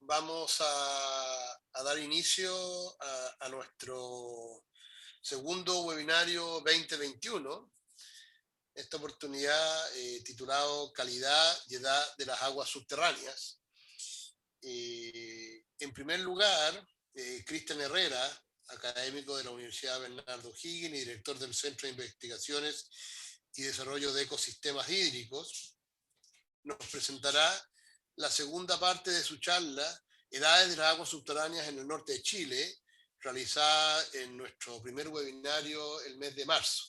vamos a dar inicio a nuestro segundo webinario 2021, esta oportunidad titulado Calidad y Edad de las Aguas Subterráneas. En primer lugar, Cristian Herrera, académico de la Universidad Bernardo O'Higgins y director del Centro de Investigaciones y Desarrollo de Ecosistemas Hídricos, nos presentará la segunda parte de su charla, Edades de las Aguas Subterráneas en el Norte de Chile, realizada en nuestro primer webinario el mes de marzo.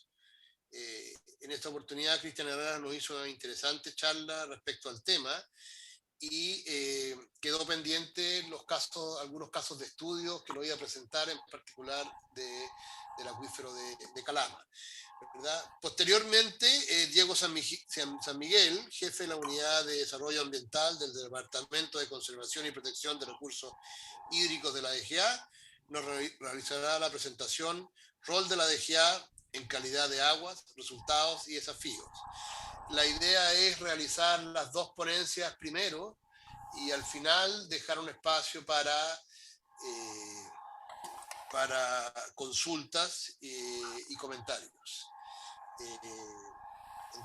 En esta oportunidad, Cristian Herrera nos hizo una interesante charla respecto al tema y quedó pendiente algunos casos de estudio que lo voy a presentar, en particular del acuífero de Calama, ¿verdad? Posteriormente, Diego San Miguel, jefe de la Unidad de Desarrollo Ambiental del Departamento de Conservación y Protección de Recursos Hídricos de la DGA, nos realizará la presentación Rol de la DGA en calidad de aguas, resultados y desafíos. La idea es realizar las dos ponencias primero y al final dejar un espacio para consultas y comentarios.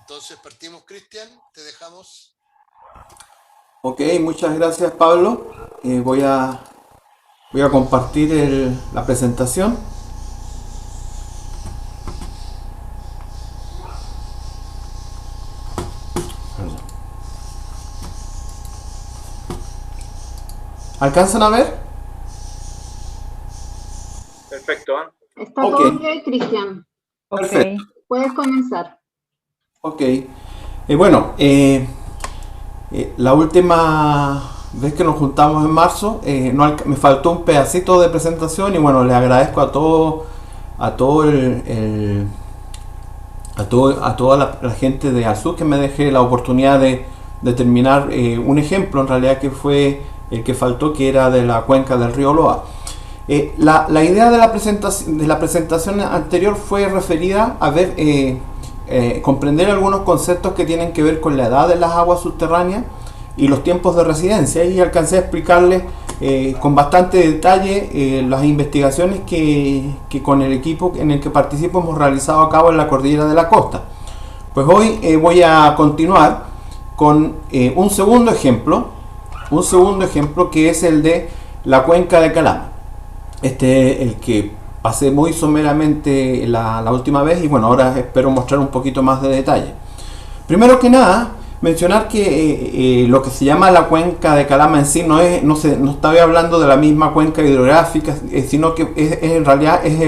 Entonces partimos, Cristian, te dejamos. Ok, muchas gracias, Pablo. Voy a compartir la presentación. ¿Alcanzan a ver? Perfecto. Está todo bien, Cristian. Perfecto. Puedes comenzar. Ok. Bueno, la última vez que nos juntamos en marzo, me faltó un pedacito de presentación y bueno, le agradezco a toda la gente de Azul que me deje la oportunidad de terminar un ejemplo, en realidad, que fue el que faltó, que era de la cuenca del río Loa. La idea de la presentación anterior fue referida a comprender algunos conceptos que tienen que ver con la edad de las aguas subterráneas y los tiempos de residencia, y alcancé a explicarles con bastante detalle las investigaciones que con el equipo en el que participo hemos realizado a cabo en la Cordillera de la Costa. Pues hoy voy a continuar con un segundo ejemplo que es el de la cuenca de Calama. El que pasé muy someramente la última vez, y bueno, ahora espero mostrar un poquito más de detalle. Primero que nada, mencionar que lo que se llama la cuenca de Calama en sí no estaba hablando de la misma cuenca hidrográfica, sino que en realidad es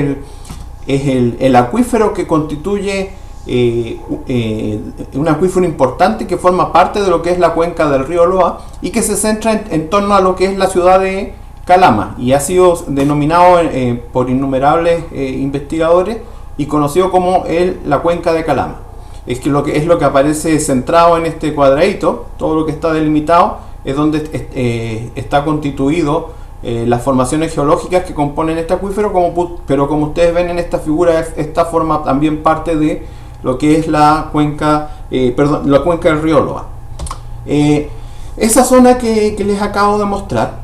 el acuífero que constituye un acuífero importante que forma parte de lo que es la cuenca del río Loa y que se centra en torno a lo que es la ciudad de Calama, y ha sido denominado por innumerables investigadores y conocido como la cuenca de Calama. Es lo que aparece centrado en este cuadradito. Todo lo que está delimitado es donde está constituido las formaciones geológicas que componen este acuífero, pero como ustedes ven en esta figura, esta forma también parte de lo que es la cuenca del río Loa. Esa zona que les acabo de mostrar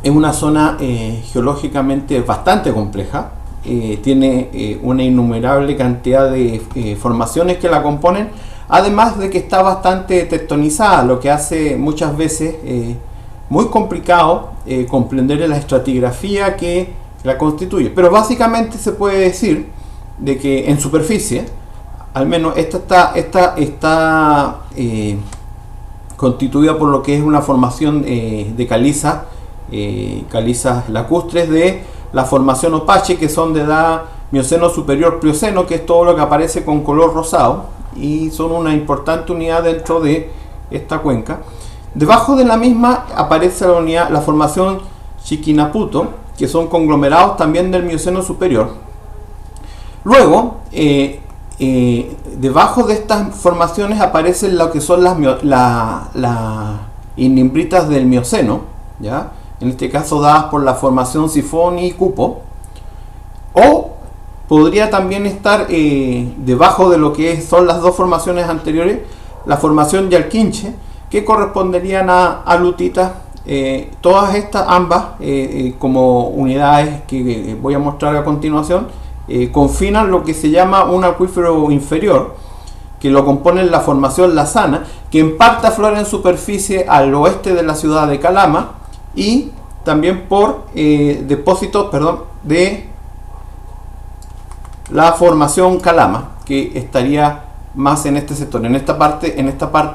es una zona geológicamente bastante compleja. Tiene una innumerable cantidad de formaciones que la componen, además de que está bastante tectonizada, lo que hace muchas veces muy complicado comprender la estratigrafía que la constituye. Pero básicamente se puede decir de que en superficie, al menos esta está constituida por lo que es una formación de calizas lacustres de la formación Opache, que son de edad Mioceno superior Plioceno, que es todo lo que aparece con color rosado, y son una importante unidad dentro de esta cuenca. Debajo de la misma aparece la formación Chiquinaputo, que son conglomerados también del Mioceno superior. Luego, debajo de estas formaciones aparecen lo que son las inimbritas del Mioceno, ¿ya? En este caso dadas por la formación Sifón y Cupo, o podría también estar debajo de lo que son las dos formaciones anteriores, la formación Yalquinche, que corresponderían a lutitas todas estas, ambas, como unidades que voy a mostrar a continuación, confinan lo que se llama un acuífero inferior, que lo componen la formación La Sana, que en parte aflora en superficie al oeste de la ciudad de Calama, y también por depósitos, de la formación Calama, que estaría más en este sector. En esta parte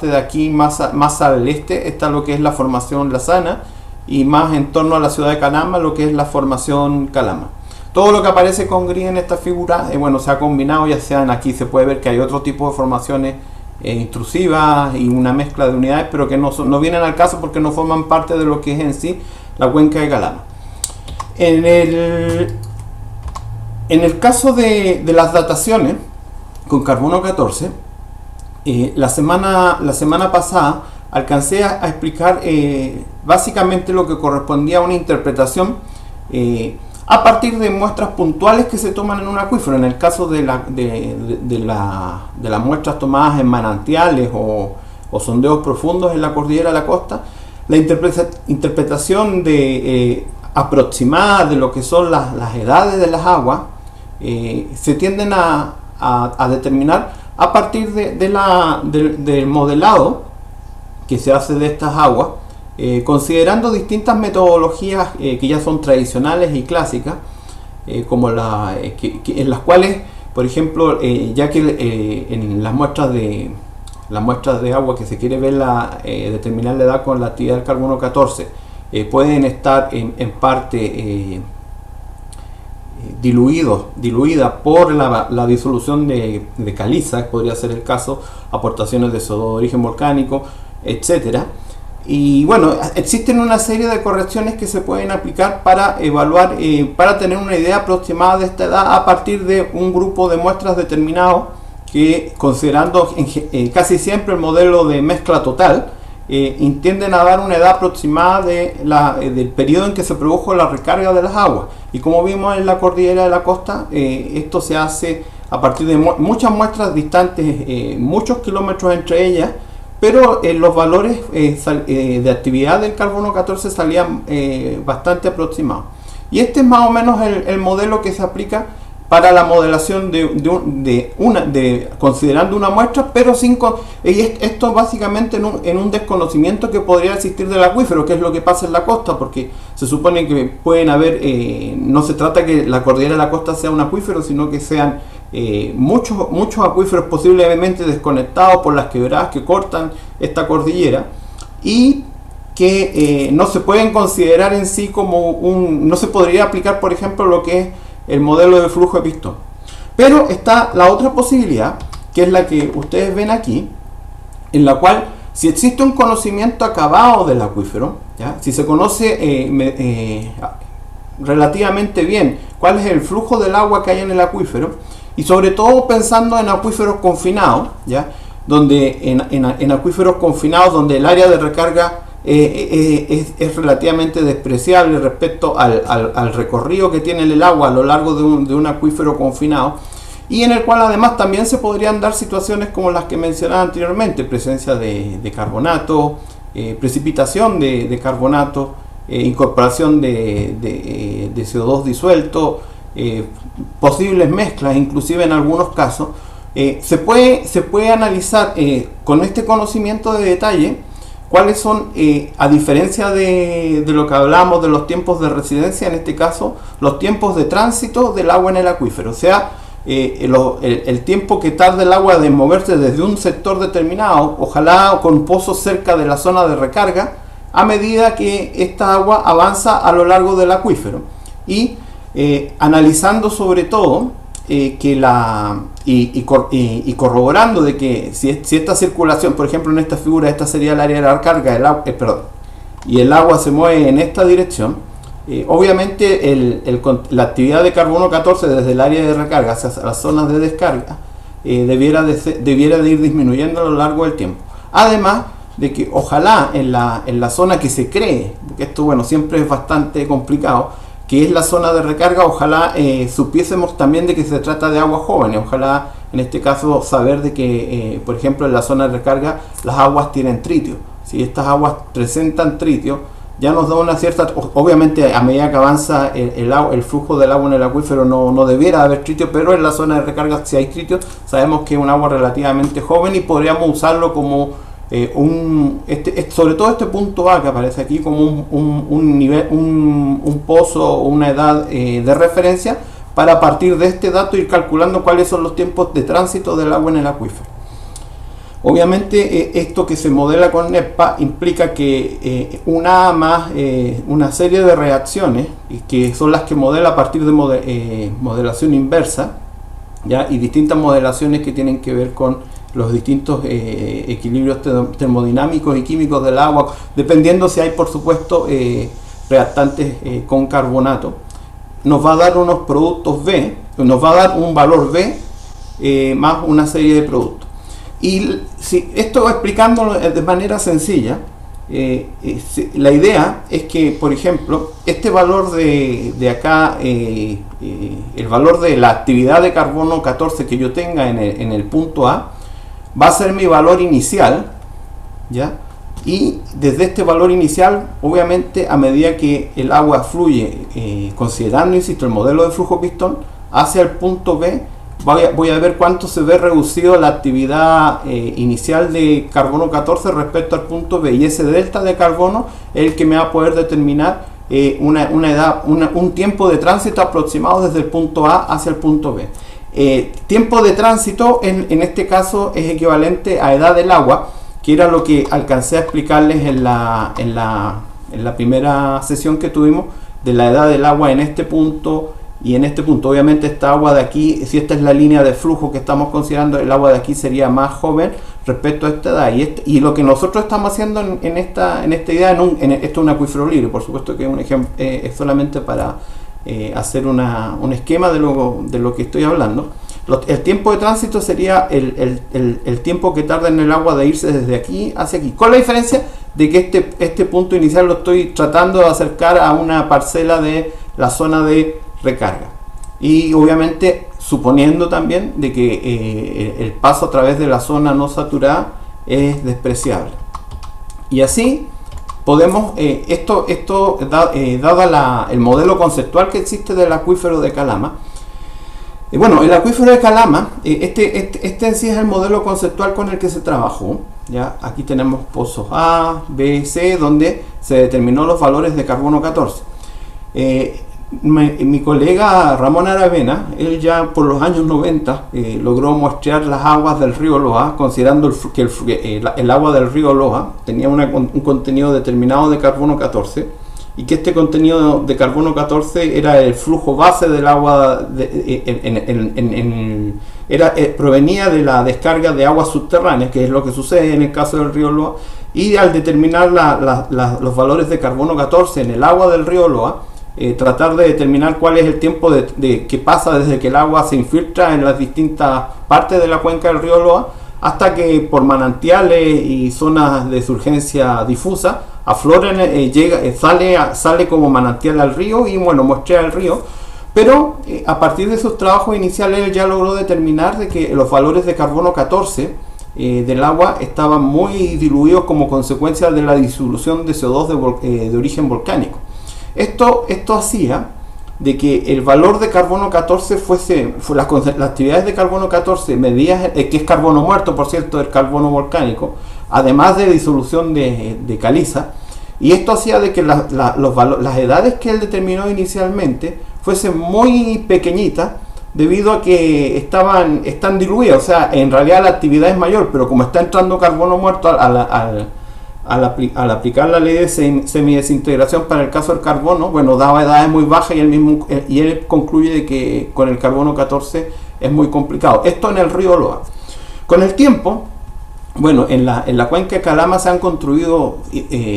de aquí, más al este, está lo que es la formación La Sana, y más en torno a la ciudad de Calama, lo que es la formación Calama. Todo lo que aparece con gris en esta figura, bueno, se ha combinado, ya sean, aquí se puede ver que hay otro tipo de formaciones intrusivas y una mezcla de unidades, pero que no vienen al caso porque no forman parte de lo que es en sí la cuenca de Calama. En el caso de las dataciones con carbono 14, la semana pasada alcancé a explicar básicamente lo que correspondía a una interpretación a partir de muestras puntuales que se toman en un acuífero. En el caso de las muestras tomadas en manantiales o sondeos profundos en la cordillera de la costa, la interpretación aproximada de lo que son las edades de las aguas se tienden a determinar a partir del modelado que se hace de estas aguas, considerando distintas metodologías que ya son tradicionales y clásicas, como en las cuales, por ejemplo, ya que en las muestras de agua que se quiere ver determinar la edad con la actividad del carbono 14, pueden estar en parte diluidas por la disolución de caliza, podría ser el caso, aportaciones de sodio de origen volcánico, etcétera. Y bueno, existen una serie de correcciones que se pueden aplicar para evaluar, para tener una idea aproximada de esta edad a partir de un grupo de muestras determinado que, considerando casi siempre el modelo de mezcla total, tienden a dar una edad aproximada del periodo en que se produjo la recarga de las aguas. Y como vimos en la cordillera de la costa, esto se hace a partir de muchas muestras distantes, muchos kilómetros entre ellas, pero los valores de actividad del carbono 14 salían bastante aproximados. Y este es más o menos el modelo que se aplica para la modelación considerando una muestra, pero esto básicamente en un desconocimiento que podría existir del acuífero, que es lo que pasa en la costa, porque se supone que pueden haber, no se trata que la cordillera de la costa sea un acuífero, sino que sean muchos acuíferos posiblemente desconectados por las quebradas que cortan esta cordillera, y que no se pueden considerar en sí como no se podría aplicar, por ejemplo, lo que es el modelo de flujo de pistón. Pero está la otra posibilidad, que es la que ustedes ven aquí, en la cual, si existe un conocimiento acabado del acuífero, ¿ya? Si se conoce relativamente bien cuál es el flujo del agua que hay en el acuífero, y sobre todo pensando en acuíferos confinados, ¿ya? Donde en acuíferos confinados donde el área de recarga es relativamente despreciable respecto al recorrido que tiene el agua a lo largo de un acuífero confinado, y en el cual además también se podrían dar situaciones como las que mencionaba anteriormente: presencia de carbonato, precipitación de carbonato, incorporación de CO2 disuelto, posibles mezclas, inclusive en algunos casos. Se puede analizar con este conocimiento de detalle cuáles son, a diferencia de lo que hablábamos de los tiempos de residencia, en este caso, los tiempos de tránsito del agua en el acuífero. O sea, el tiempo que tarda el agua de moverse desde un sector determinado, ojalá con pozos cerca de la zona de recarga, a medida que esta agua avanza a lo largo del acuífero. Y analizando sobre todo y corroborando de que si esta circulación, por ejemplo en esta figura, esta sería el área de la recarga, y el agua se mueve en esta dirección, obviamente la actividad de carbono 14 desde el área de recarga hacia las zonas de descarga debiera de ir disminuyendo a lo largo del tiempo. Además de que ojalá en la zona que se cree, porque esto bueno siempre es bastante complicado, que es la zona de recarga, ojalá supiésemos también de que se trata de aguas jóvenes. Ojalá en este caso saber de que por ejemplo en la zona de recarga las aguas tienen tritio. Si estas aguas presentan tritio, ya nos da una cierta, obviamente a medida que avanza el flujo del agua en el acuífero no debiera haber tritios, pero en la zona de recarga si hay tritios, sabemos que es un agua relativamente joven y podríamos usarlo como sobre todo este punto A que aparece aquí como un pozo o una edad de referencia, para a partir de este dato ir calculando cuáles son los tiempos de tránsito del agua en el acuífero. Obviamente esto que se modela con NEPA implica que una serie de reacciones, que son las que modela a partir de modelación inversa, ¿ya? Y distintas modelaciones que tienen que ver con los distintos equilibrios termodinámicos y químicos del agua, dependiendo si hay, por supuesto, reactantes con carbonato, nos va a dar unos productos B, nos va a dar un valor B más una serie de productos. Y si esto explicándolo de manera sencilla, la idea es que, por ejemplo, este valor de acá, el valor de la actividad de carbono 14 que yo tenga en el punto A, va a ser mi valor inicial, ¿ya? Y desde este valor inicial, obviamente, a medida que el agua fluye, considerando, insisto, el modelo de flujo pistón, hacia el punto B, voy a ver cuánto se ve reducido la actividad inicial de carbono 14 respecto al punto B, y ese delta de carbono es el que me va a poder determinar un tiempo de tránsito aproximado desde el punto A hacia el punto B. Tiempo de tránsito en este caso es equivalente a edad del agua, que era lo que alcancé a explicarles en la primera sesión que tuvimos, de la edad del agua en este punto y en este punto. Obviamente esta agua de aquí, si esta es la línea de flujo que estamos considerando, el agua de aquí sería más joven respecto a esta edad, y lo que nosotros estamos haciendo en esta idea, esto es un acuífero libre, por supuesto que es un ejemplo, es solamente para hacer un esquema de lo que estoy hablando. El tiempo de tránsito sería el tiempo que tarda en el agua de irse desde aquí hacia aquí, con la diferencia de que este punto inicial lo estoy tratando de acercar a una parcela de la zona de recarga, y obviamente suponiendo también de que el paso a través de la zona no saturada es despreciable. Y así podemos, dado el modelo conceptual que existe del acuífero de Calama. Bueno, el acuífero de Calama, este en sí es el modelo conceptual con el que se trabajó. ¿Ya? Aquí tenemos pozos A, B, C, donde se determinó los valores de carbono 14. Mi colega Ramón Aravena, él ya por los años 90 logró muestrear las aguas del río Loa, considerando que el agua del río Loa tenía un contenido determinado de carbono 14, y que este contenido de carbono 14 era el flujo base del agua, provenía de la descarga de aguas subterráneas, que es lo que sucede en el caso del río Loa. Y al determinar los valores de carbono 14 en el agua del río Loa, tratar de determinar cuál es el tiempo que pasa desde que el agua se infiltra en las distintas partes de la cuenca del río Loa hasta que por manantiales y zonas de surgencia difusa afloren, sale como manantial al río y bueno, muestrea el río. Pero a partir de sus trabajos iniciales él ya logró determinar de que los valores de carbono 14 del agua estaban muy diluidos como consecuencia de la disolución de CO2 de origen volcánico. Esto hacía de que el valor de carbono 14 las actividades de carbono 14 medidas, que es carbono muerto, por cierto, del carbono volcánico, además de disolución de caliza, y esto hacía de que las edades que él determinó inicialmente fuesen muy pequeñitas, debido a que están diluidas. O sea, en realidad la actividad es mayor, pero como está entrando carbono muerto al aplicar la ley de semidesintegración para el caso del carbono, bueno, daba edades muy bajas, y él concluye de que con el carbono 14 es muy complicado. Esto en el río Loa. Con el tiempo, bueno, en la cuenca de Calama se han construido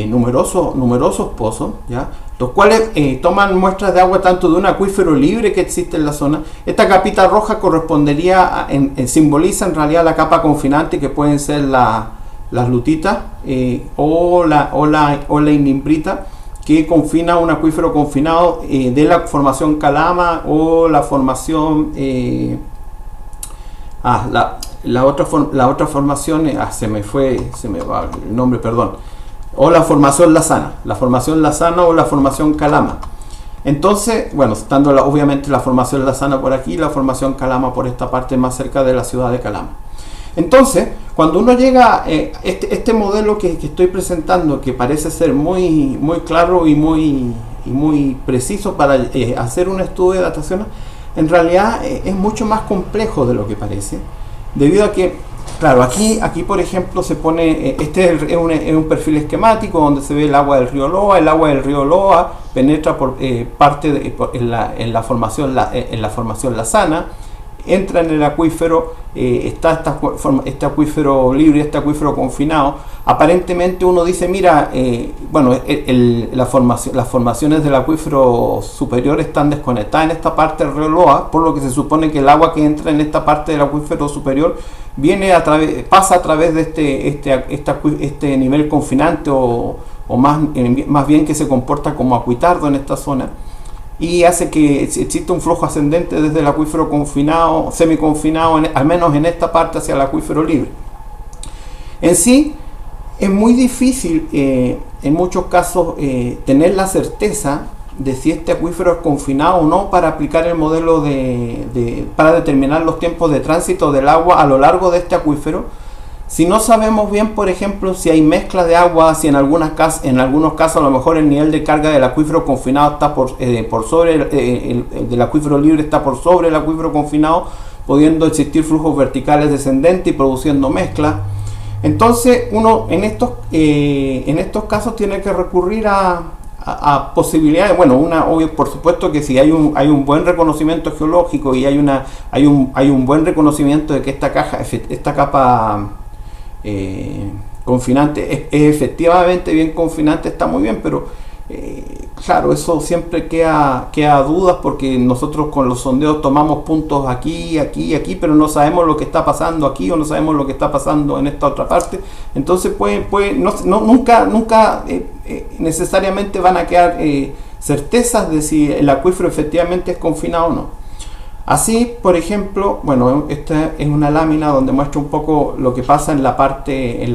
numerosos pozos, ¿ya? Los cuales toman muestras de agua tanto de un acuífero libre que existe en la zona. Esta capita roja correspondería simboliza en realidad la capa confinante, que pueden ser las lutitas o la inimbrita, que confina un acuífero confinado de la formación Calama o la formación la otra formación, se me va el nombre, perdón, o la formación Lazana o la formación Calama. Entonces, bueno, estando obviamente la formación Lazana por aquí y la formación Calama por esta parte más cerca de la ciudad de Calama. Entonces, cuando uno llega, este modelo que estoy presentando, que parece ser muy claro y muy preciso para hacer un estudio de datación, en realidad es mucho más complejo de lo que parece, debido a que, claro, aquí por ejemplo se pone, este es un perfil esquemático donde se ve el agua del río Loa. El agua del río Loa penetra por en la formación Lazana, entra en el acuífero, está este acuífero libre, este acuífero confinado. Aparentemente uno dice, mira, bueno, las formaciones del acuífero superior están desconectadas en esta parte del río Loa, por lo que se supone que el agua que entra en esta parte del acuífero superior pasa a través de este nivel confinante o más bien que se comporta como acuitardo en esta zona, y hace que exista un flujo ascendente desde el acuífero confinado, semiconfinado, al menos en esta parte, hacia el acuífero libre. En sí, es muy difícil en muchos casos tener la certeza de si este acuífero es confinado o no para aplicar el modelo para determinar los tiempos de tránsito del agua a lo largo de este acuífero. Si no sabemos bien, por ejemplo, si hay mezcla de agua, si en algunos casos a lo mejor el nivel de carga del acuífero confinado está por sobre del acuífero libre, está por sobre el acuífero confinado, pudiendo existir flujos verticales descendentes y produciendo mezcla. Entonces uno en estos casos tiene que recurrir a posibilidades. Bueno, obvio, por supuesto que si hay un buen reconocimiento geológico y hay un buen reconocimiento de que esta capa confinante es efectivamente bien confinante, está muy bien, pero claro, eso siempre queda dudas, porque nosotros con los sondeos tomamos puntos aquí, pero no sabemos lo que está pasando aquí o no sabemos lo que está pasando en esta otra parte. Entonces nunca necesariamente van a quedar certezas de si el acuífero efectivamente es confinado o no. Así, por ejemplo, bueno, esta es una lámina donde muestra un poco lo que pasa en la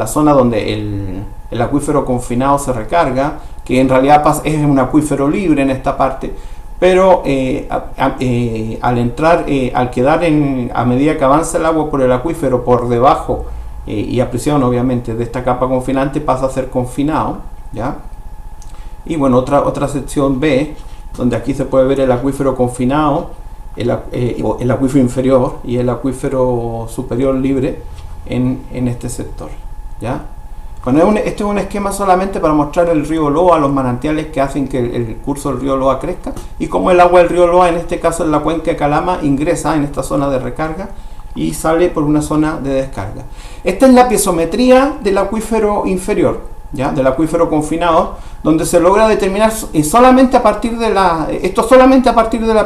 zona donde el acuífero confinado se recarga, que en realidad es un acuífero libre en esta parte, pero al quedar a medida que avanza el agua por el acuífero por debajo y a presión obviamente de esta capa confinante, pasa a ser confinado, ¿ya? Y bueno, otra sección B, donde aquí se puede ver el acuífero confinado, el acuífero inferior y el acuífero superior libre en este sector, ¿ya? Bueno, este es un esquema solamente para mostrar el río Loa, los manantiales que hacen que el curso del río Loa crezca, y cómo el agua del río Loa, en este caso en la cuenca de Calama, ingresa en esta zona de recarga y sale por una zona de descarga. Esta es la piezometría del acuífero inferior, ¿ya? Del acuífero confinado, donde se logra determinar solamente a partir de la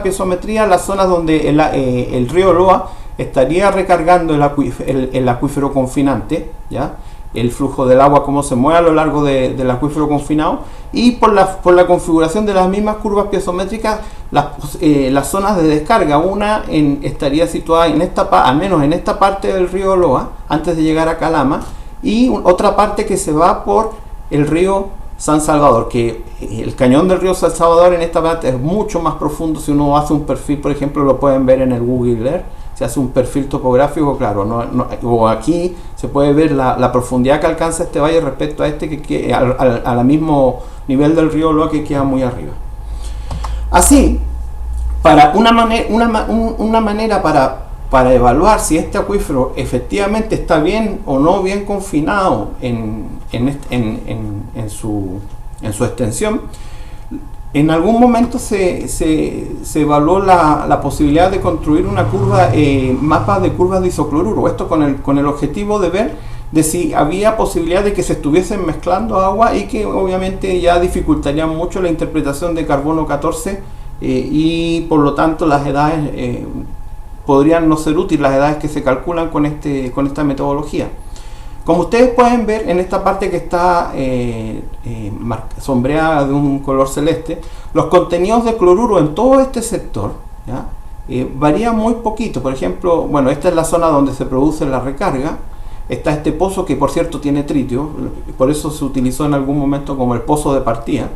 piezometría las zonas donde el río Loa estaría recargando el acuífero confinante, ¿ya? El flujo del agua, cómo se mueve a lo largo del acuífero confinado, y por la configuración de las mismas curvas piezométricas, las zonas de descarga. Estaría situada al menos en esta parte del río Loa antes de llegar a Calama, y otra parte que se va por el río San Salvador, que el cañón del río San Salvador en esta parte es mucho más profundo. Si uno hace un perfil, por ejemplo, lo pueden ver en el Google Earth, se hace un perfil topográfico, claro, o aquí se puede ver la profundidad que alcanza este valle respecto a que al mismo nivel del río Loa, que queda muy arriba. Así, para una manera para evaluar si este acuífero efectivamente está bien o no bien confinado en su extensión, en algún momento se evaluó la posibilidad de construir una mapa de curvas de isocloruro. Esto con el objetivo de ver de si había posibilidad de que se estuviesen mezclando agua, y que obviamente ya dificultaría mucho la interpretación de carbono 14 y por lo tanto las edades podrían no ser útiles, las edades que se calculan con esta metodología. Como ustedes pueden ver en esta parte que está sombreada de un color celeste, los contenidos de cloruro en todo este sector, ¿ya? Varían muy poquito. Por ejemplo, bueno, esta es la zona donde se produce la recarga. está este pozo que por cierto tiene tritio, por eso se utilizó en algún momento como el pozo de partida.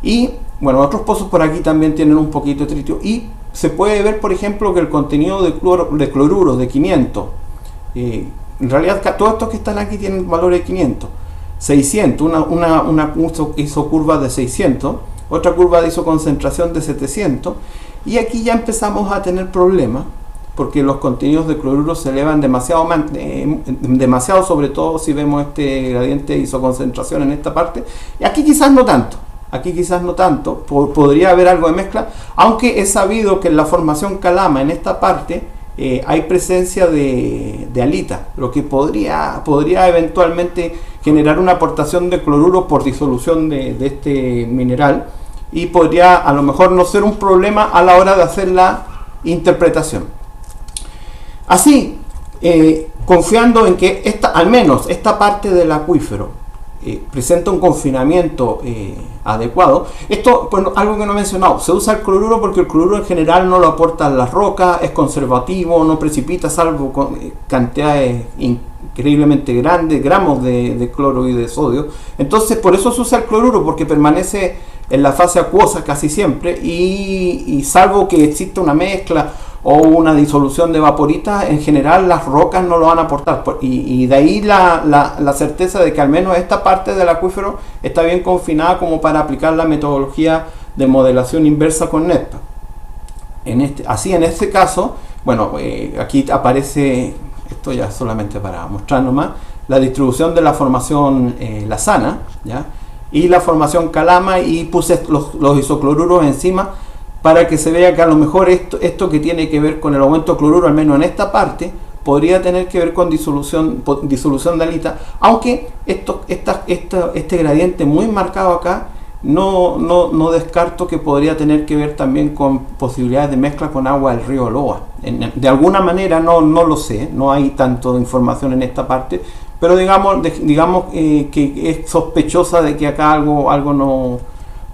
Y bueno, otros pozos por aquí también tienen un poquito de tritio, y se puede ver por ejemplo que el contenido de cloruro de 500, en realidad todos estos que están aquí tienen valores de 500, 600, una isocurva de 600, otra curva de isoconcentración de 700, y aquí ya empezamos a tener problemas porque los contenidos de cloruro se elevan demasiado, sobre todo si vemos este gradiente de isoconcentración en esta parte, y aquí quizás no tanto. Aquí quizás no tanto, podría haber algo de mezcla, aunque es sabido que en la formación Calama, en esta parte, hay presencia de halita, lo que podría eventualmente generar una aportación de cloruro por disolución de este mineral, y podría a lo mejor no ser un problema a la hora de hacer la interpretación. Así, confiando en que al menos esta parte del acuífero presenta un confinamiento adecuado. Esto, bueno, algo que no he mencionado, se usa el cloruro porque el cloruro en general no lo aportan las rocas, es conservativo, no precipita salvo con cantidades increíblemente grandes, gramos de cloro y de sodio. Entonces por eso se usa el cloruro, porque permanece en la fase acuosa casi siempre, y salvo que exista una mezcla o una disolución de vaporitas, en general las rocas no lo van a aportar, y de ahí la certeza de que al menos esta parte del acuífero está bien confinada como para aplicar la metodología de modelación inversa con NEPA. En este caso, bueno, aquí aparece, esto ya solamente para mostrar nomás, la distribución de la formación Lazana, ¿ya? Y la formación Calama, y puse los isocloruros encima para que se vea que a lo mejor esto que tiene que ver con el aumento de cloruro, al menos en esta parte, podría tener que ver con disolución de halita, aunque este gradiente muy marcado acá, no descarto que podría tener que ver también con posibilidades de mezcla con agua del río Loa. De alguna manera, no lo sé, no hay tanto de información en esta parte, pero digamos que es sospechosa de que acá algo no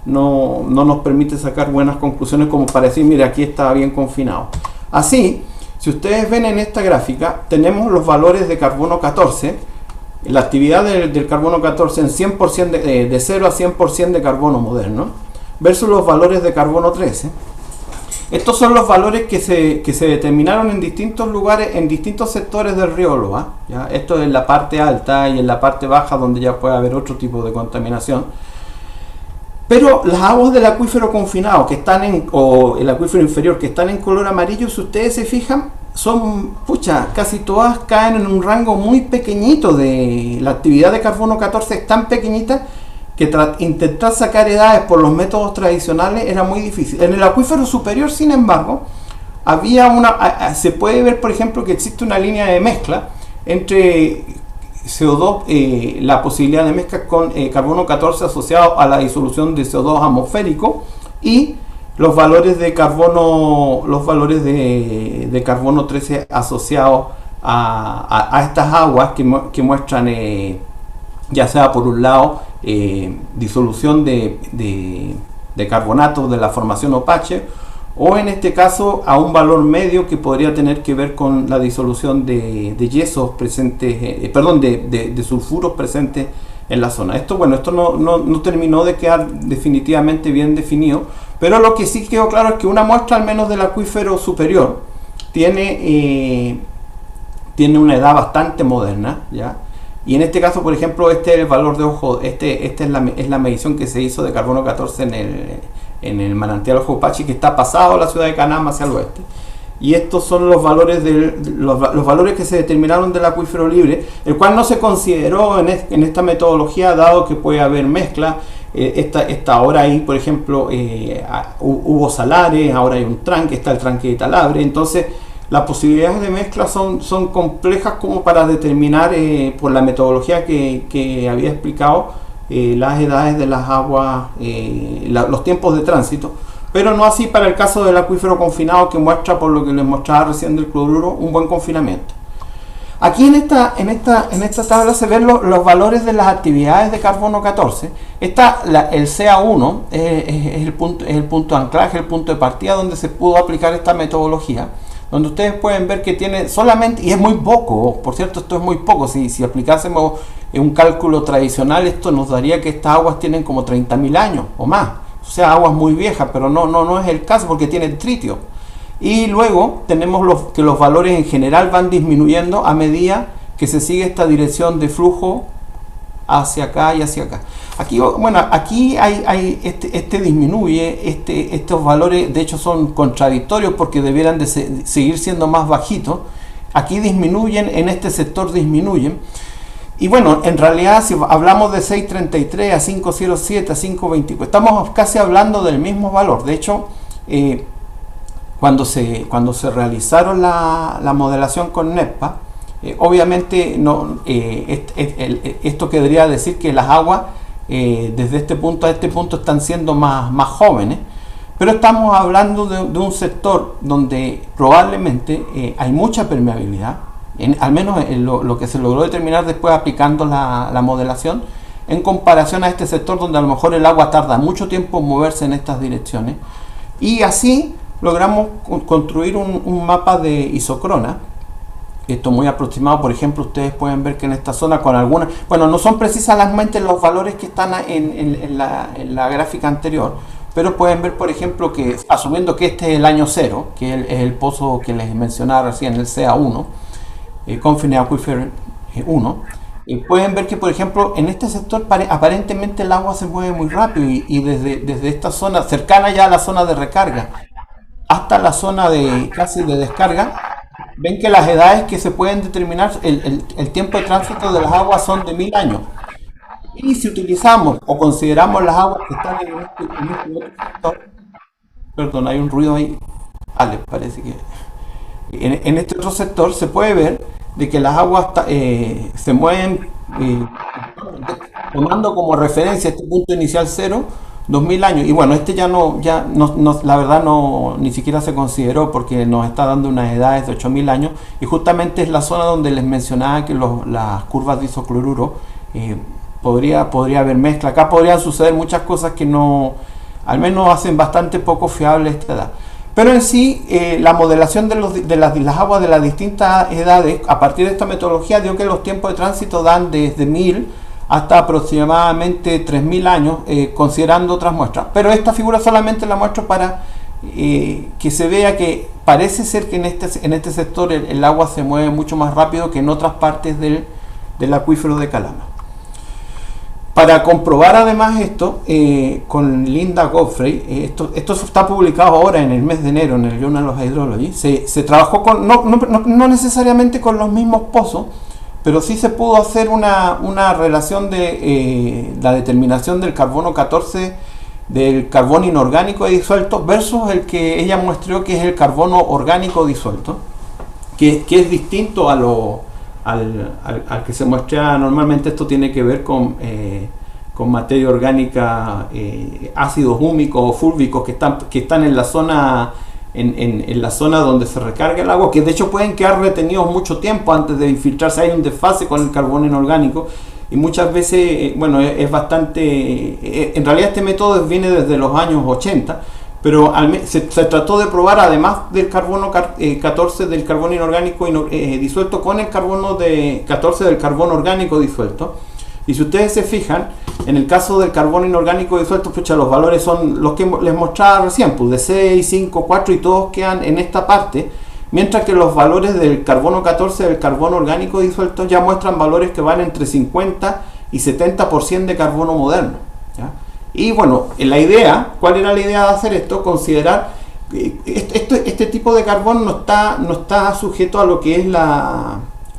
nos permite sacar buenas conclusiones como para decir, mira, aquí está bien confinado. Así, si ustedes ven en esta gráfica, tenemos los valores de carbono 14, la actividad del carbono 14 en 100% de 0 a 100% de carbono moderno, versus los valores de carbono 13. Estos son los valores que se determinaron en distintos lugares, en distintos sectores del río Loa, ¿ya? Esto es en la parte alta, y en la parte baja donde ya puede haber otro tipo de contaminación. Pero las aguas del acuífero confinado o el acuífero inferior que están en color amarillo, si ustedes se fijan, son, casi todas caen en un rango muy pequeñito. La actividad de carbono 14 es tan pequeñita que intentar sacar edades por los métodos tradicionales era muy difícil. En el acuífero superior, sin embargo, se puede ver, por ejemplo, que existe una línea de mezcla entre CO2, la posibilidad de mezcla con carbono 14 asociado a la disolución de CO2 atmosférico, y los valores de carbono, de carbono 13 asociados a estas aguas que muestran, ya sea por un lado disolución de carbonatos de la formación Opache, o en este caso a un valor medio que podría tener que ver con la disolución de yesos presentes, de sulfuros presentes en la zona. Esto no terminó de quedar definitivamente bien definido, pero lo que sí quedó claro es que una muestra al menos del acuífero superior tiene una edad bastante moderna, ¿ya? Y en este caso, por ejemplo, este es el valor de ojo, es la medición que se hizo de carbono 14 en el manantial Ojo Opache, que está pasado a la ciudad de Canama hacia el oeste. Y estos son los valores los valores que se determinaron del acuífero libre, el cual no se consideró en esta metodología, dado que puede haber mezcla. Ahora hay, por ejemplo, hubo salares, ahora hay un tranque, está el tranque de Talabre. Entonces las posibilidades de mezcla son complejas como para determinar, por la metodología que había explicado, las edades de las aguas, los tiempos de tránsito, pero no así para el caso del acuífero confinado, que muestra, por lo que les mostraba recién del cloruro, un buen confinamiento. Aquí en esta tabla se ven los valores de las actividades de carbono 14. El CA1 es el punto de anclaje, el punto de partida donde se pudo aplicar esta metodología, donde ustedes pueden ver que tiene solamente, y es muy poco, por cierto, esto es muy poco, si aplicásemos un cálculo tradicional, esto nos daría que estas aguas tienen como 30.000 años o más, o sea, aguas muy viejas, pero no es el caso porque tienen tritio. Y luego tenemos que los valores en general van disminuyendo a medida que se sigue esta dirección de flujo hacia acá y hacia acá. Aquí, bueno, aquí hay disminuye, estos valores de hecho son contradictorios porque debieran de seguir siendo más bajitos. Aquí disminuyen, en este sector disminuyen. Y bueno, en realidad si hablamos de 6.33 a 5.07 a 5.24, estamos casi hablando del mismo valor. De hecho, cuando se realizaron la modelación con NEPA, obviamente esto querría decir que las aguas desde este punto a este punto están siendo más jóvenes, pero estamos hablando de un sector donde probablemente hay mucha permeabilidad, al menos lo que se logró determinar después aplicando la modelación, en comparación a este sector donde a lo mejor el agua tarda mucho tiempo en moverse en estas direcciones, y así logramos construir un mapa de isocrona. Esto muy aproximado. Por ejemplo, ustedes pueden ver que en esta zona con algunas, bueno, no son precisamente los valores que están en la gráfica anterior, pero pueden ver, por ejemplo, que asumiendo que este es el año 0, que es el pozo que les mencionaba recién, el CA1, Confine Aquifer 1, pueden ver que, por ejemplo, en este sector aparentemente el agua se mueve muy rápido y desde esta zona, cercana ya a la zona de recarga, hasta la zona casi de descarga, ven que las edades que se pueden determinar, el tiempo de tránsito de las aguas son de 1000 años. Y si utilizamos o consideramos las aguas que están en este otro sector, perdón, hay un ruido ahí, vale, parece que en este otro sector se puede ver de que las aguas se mueven tomando como referencia este punto inicial 0, 2000 años, y bueno, este ya no, la verdad ni siquiera se consideró porque nos está dando unas edades de 8000 años, y justamente es la zona donde les mencionaba que las curvas de isocloruro podría haber mezcla. Acá podrían suceder muchas cosas que al menos hacen bastante poco fiable esta edad. Pero en sí, la modelación de las aguas de las distintas edades, a partir de esta metodología, dio que los tiempos de tránsito dan desde 1000 hasta aproximadamente 3000 años, considerando otras muestras. Pero esta figura solamente la muestro para que se vea que parece ser que en este sector el agua se mueve mucho más rápido que en otras partes del acuífero de Calama. Para comprobar además esto, con Linda Godfrey, esto está publicado ahora en el mes de enero en el Journal of Hydrology, se trabajó no necesariamente con los mismos pozos, pero sí se pudo hacer una relación de la determinación del carbono 14 del carbono inorgánico disuelto versus el que ella muestra que es el carbono orgánico disuelto, que es distinto al que se muestra normalmente. Esto tiene que ver con materia orgánica, ácidos húmicos o fúlvicos que están en la zona en la zona donde se recarga el agua, que de hecho pueden quedar retenidos mucho tiempo antes de infiltrarse. Hay un desfase con el carbono inorgánico y muchas veces, bueno, es bastante, en realidad este método viene desde los años 80, pero se trató de probar además del carbono 14 del carbono inorgánico disuelto con el carbono 14 del carbono orgánico disuelto. Y si ustedes se fijan, en el caso del carbono inorgánico disuelto, pucha, los valores son los que les mostraba recién, pues de 6, 5, 4 y todos quedan en esta parte, mientras que los valores del carbono 14 del carbono orgánico disuelto ya muestran valores que van entre 50 y 70% de carbono moderno, ¿ya? Y bueno, ¿cuál era la idea de hacer esto? Considerar este tipo de carbono no está sujeto a lo que es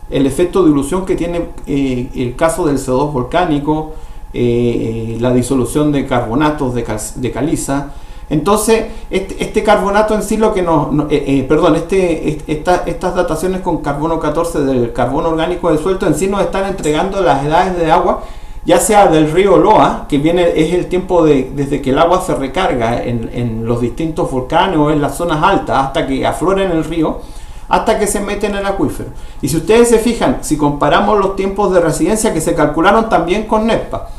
el efecto de dilución que tiene el caso del CO2 volcánico, la disolución de carbonatos de caliza. Entonces, este carbonato en sí, estas dataciones con carbono 14 del carbono orgánico disuelto en sí nos están entregando las edades de agua, ya sea del río Loa, que es el tiempo desde que el agua se recarga en los distintos volcanes o en las zonas altas hasta que aflora en el río, hasta que se mete en el acuífero. Y si ustedes se fijan, si comparamos los tiempos de residencia que se calcularon también con NEPA,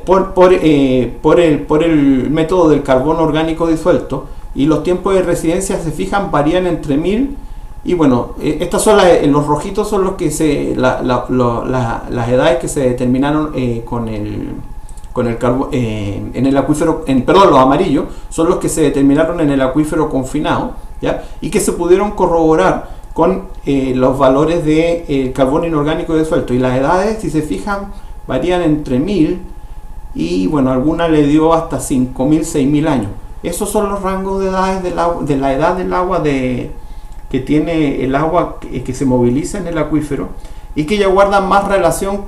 por el método del carbono orgánico disuelto, y los tiempos de residencia, se fijan, varían entre 1000 Y bueno, estas son los rojitos son los que las edades que se determinaron con el en el acuífero, perdón, los amarillos son los que se determinaron en el acuífero confinado, ¿ya? Y que se pudieron corroborar con los valores de carbón inorgánico disuelto. Y las edades, si se fijan, varían entre 1000 y bueno, alguna le dio hasta 5000, 6000 años. Esos son los rangos de edades de la edad del agua que tiene el agua que se moviliza en el acuífero y que ya guardan más relación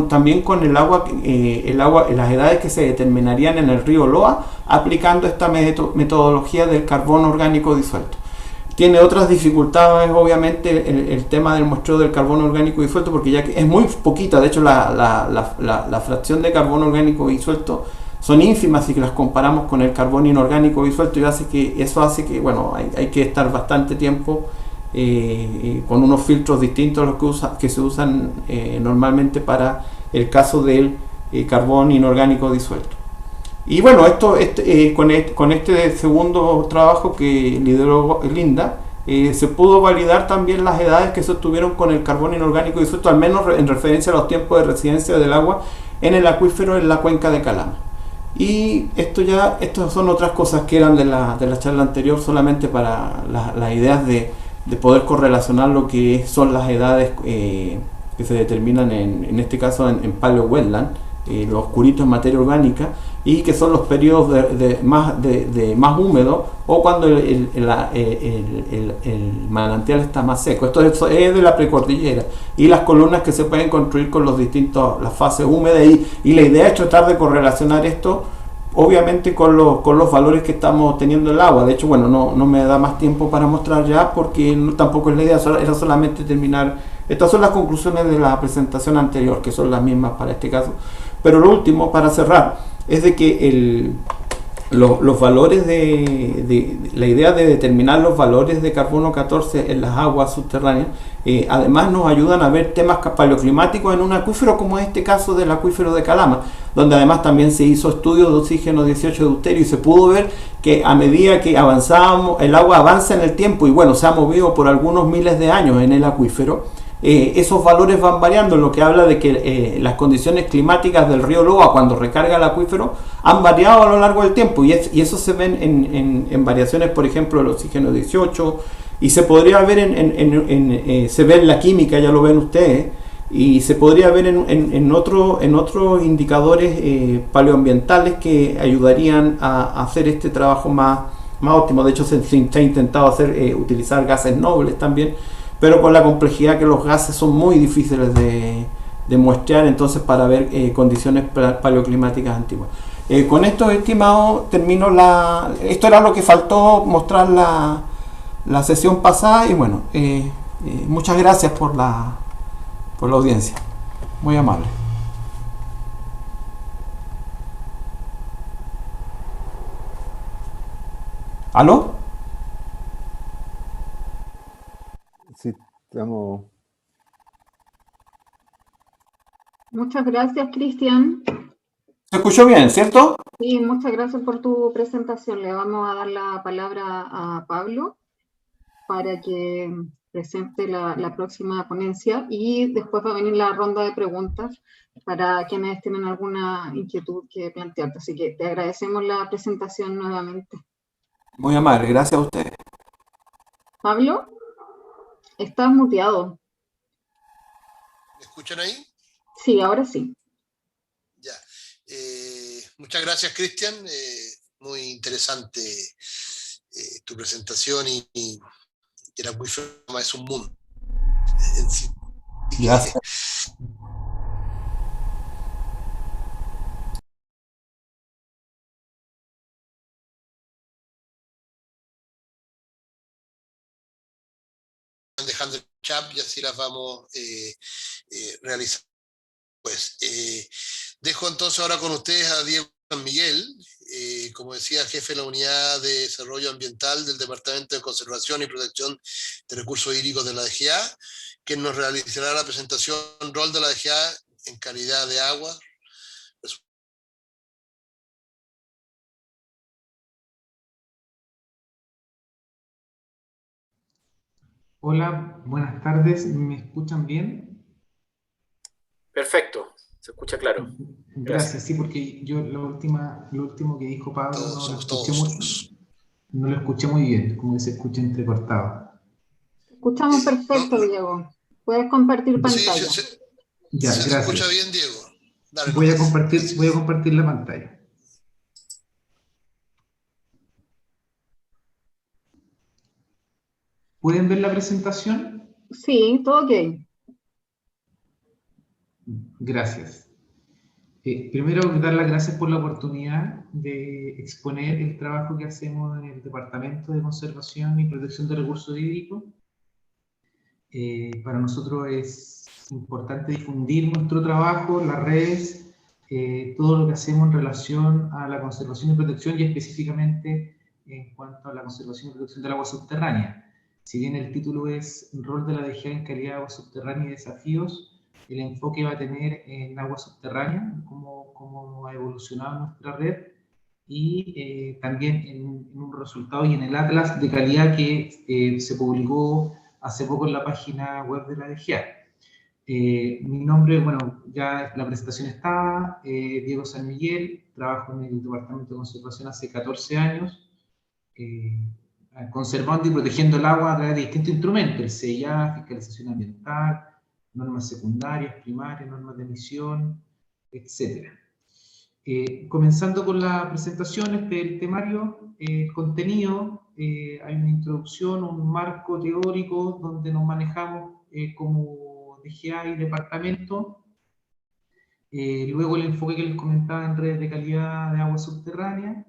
también con el agua, las edades que se determinarían en el río Loa aplicando esta metodología del carbón orgánico disuelto. Tiene otras dificultades, obviamente, el tema del muestreo del carbón orgánico disuelto, porque ya que es muy poquita, de hecho la fracción de carbón orgánico disuelto son ínfimas si las comparamos con el carbón inorgánico disuelto, y eso hace que bueno, hay que estar bastante tiempo con unos filtros distintos a los que se usan normalmente para el caso del carbón inorgánico disuelto. Y bueno, con este segundo trabajo que lideró Linda, se pudo validar también las edades que se obtuvieron con el carbón inorgánico disuelto, al menos en referencia a los tiempos de residencia del agua en el acuífero en la cuenca de Calama. Y estas son otras cosas que eran de la charla anterior, solamente para las ideas de poder correlacionar lo que son las edades que se determinan en este caso en paleo wetland, los oscuritos en materia orgánica, y que son los periodos más húmedos o cuando el manantial está más seco. Esto es de la precordillera, y las columnas que se pueden construir con las fases húmedas, y la idea es tratar de correlacionar esto obviamente con los valores que estamos teniendo en el agua. De hecho, bueno, no me da más tiempo para mostrar ya, porque tampoco es la idea, era solamente terminar. Estas son las conclusiones de la presentación anterior, que son las mismas para este caso. Pero lo último, para cerrar, es de que los valores la idea de determinar los valores de carbono 14 en las aguas subterráneas, además nos ayudan a ver temas paleoclimáticos en un acuífero como este caso del acuífero de Calama, donde además también se hizo estudios de oxígeno 18 deuterio, y se pudo ver que a medida que avanzábamos, el agua avanza en el tiempo, y bueno, se ha movido por algunos miles de años en el acuífero. Esos valores van variando, lo que habla de que las condiciones climáticas del río Loa cuando recarga el acuífero han variado a lo largo del tiempo, y eso se ven en variaciones, por ejemplo, del oxígeno 18, y se podría ver se ve en la química, ya lo ven ustedes, y se podría ver en otros indicadores paleoambientales que ayudarían a hacer este trabajo más óptimo. De hecho, se ha intentado utilizar gases nobles también, pero con la complejidad que los gases son muy difíciles de muestrear, entonces para ver condiciones paleoclimáticas antiguas. Con esto, estimado, termino esto era lo que faltó mostrar la sesión pasada, y bueno, muchas gracias por la audiencia, muy amable. ¿Aló? Sí, estamos. Muchas gracias, Cristian. ¿Se escuchó bien, cierto? Sí, muchas gracias por tu presentación. Le vamos a dar la palabra a Pablo para que presente la próxima ponencia, y después va a venir la ronda de preguntas para quienes tienen alguna inquietud que plantearte. Así que te agradecemos la presentación nuevamente. Muy amable, gracias a ustedes. Pablo, estás muteado. ¿Me escuchan ahí? Sí, ahora sí. Ya. Muchas gracias, Cristian. Muy interesante tu presentación, y el acuífero es un mundo. Gracias. Dejando el chat y así las vamos realizando. Pues dejo entonces ahora con ustedes a Diego San Miguel, como decía, jefe de la Unidad de Desarrollo Ambiental del Departamento de Conservación y Protección de Recursos Hídricos de la DGA, quien nos realizará la presentación rol de la DGA en calidad de agua. Hola, buenas tardes. ¿Me escuchan bien? Perfecto, se escucha claro. Gracias, sí, porque yo lo último que dijo Pablo Todos, no lo somos escuché todos, mucho, todos. no lo escuché muy bien, como que se escucha entrecortado. Escuchamos No, perfecto, Diego. Puedes compartir sí, pantalla. Ya, se escucha gracias. bien, Diego. Dale Voy a nomás. compartir Gracias. la pantalla. ¿Pueden ver la presentación? Sí, todo ok. Gracias. Primero, dar las gracias por la oportunidad de exponer el trabajo que hacemos en el Departamento de Conservación y Protección de Recursos Hídricos. Para nosotros es importante difundir nuestro trabajo, las redes, todo lo que hacemos en relación a la conservación y protección y específicamente en cuanto a la conservación y protección del agua subterránea. Si bien el título es Rol de la DGA en calidad de agua subterránea y desafíos, el enfoque va a tener en agua subterránea, cómo ha evolucionado nuestra red y también en un resultado y en el atlas de calidad que se publicó hace poco en la página web de la DGA. Mi nombre, bueno, ya la presentación está, Diego San Miguel, trabajo en el Departamento de Conservación hace 14 años, conservando y protegiendo el agua a través de distintos instrumentos, el CIA, fiscalización ambiental, normas secundarias, primarias, normas de emisión, etc. Comenzando con la presentación del temario, el contenido, hay una introducción, un marco teórico donde nos manejamos como DGA y departamento, luego el enfoque que les comentaba en redes de calidad de agua subterránea,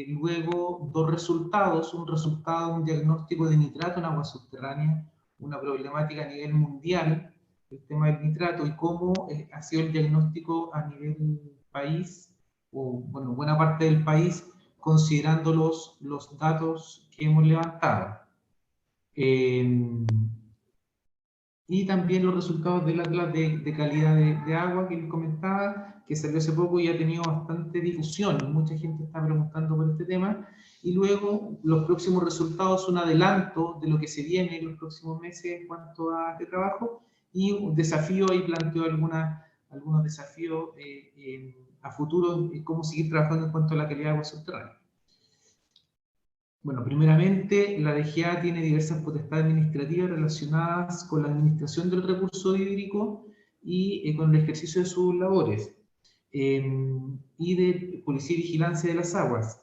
luego dos resultados, un resultado, un diagnóstico de nitrato en agua subterránea, una problemática a nivel mundial, el tema del nitrato y cómo ha sido el diagnóstico a nivel país, o bueno, buena parte del país, considerando los datos que hemos levantado. Y también los resultados del Atlas de calidad de agua que les comentaba, que salió hace poco y ha tenido bastante difusión. Mucha gente está preguntando por este tema. Y luego los próximos resultados, un adelanto de lo que se viene en los próximos meses en cuanto a este trabajo. Y un desafío, ahí planteo algunos desafíos a futuro, cómo seguir trabajando en cuanto a la calidad de agua subterránea. Bueno, primeramente, la DGA tiene diversas potestades administrativas relacionadas con la administración del recurso hídrico y con el ejercicio de sus labores, y de policía y vigilancia de las aguas.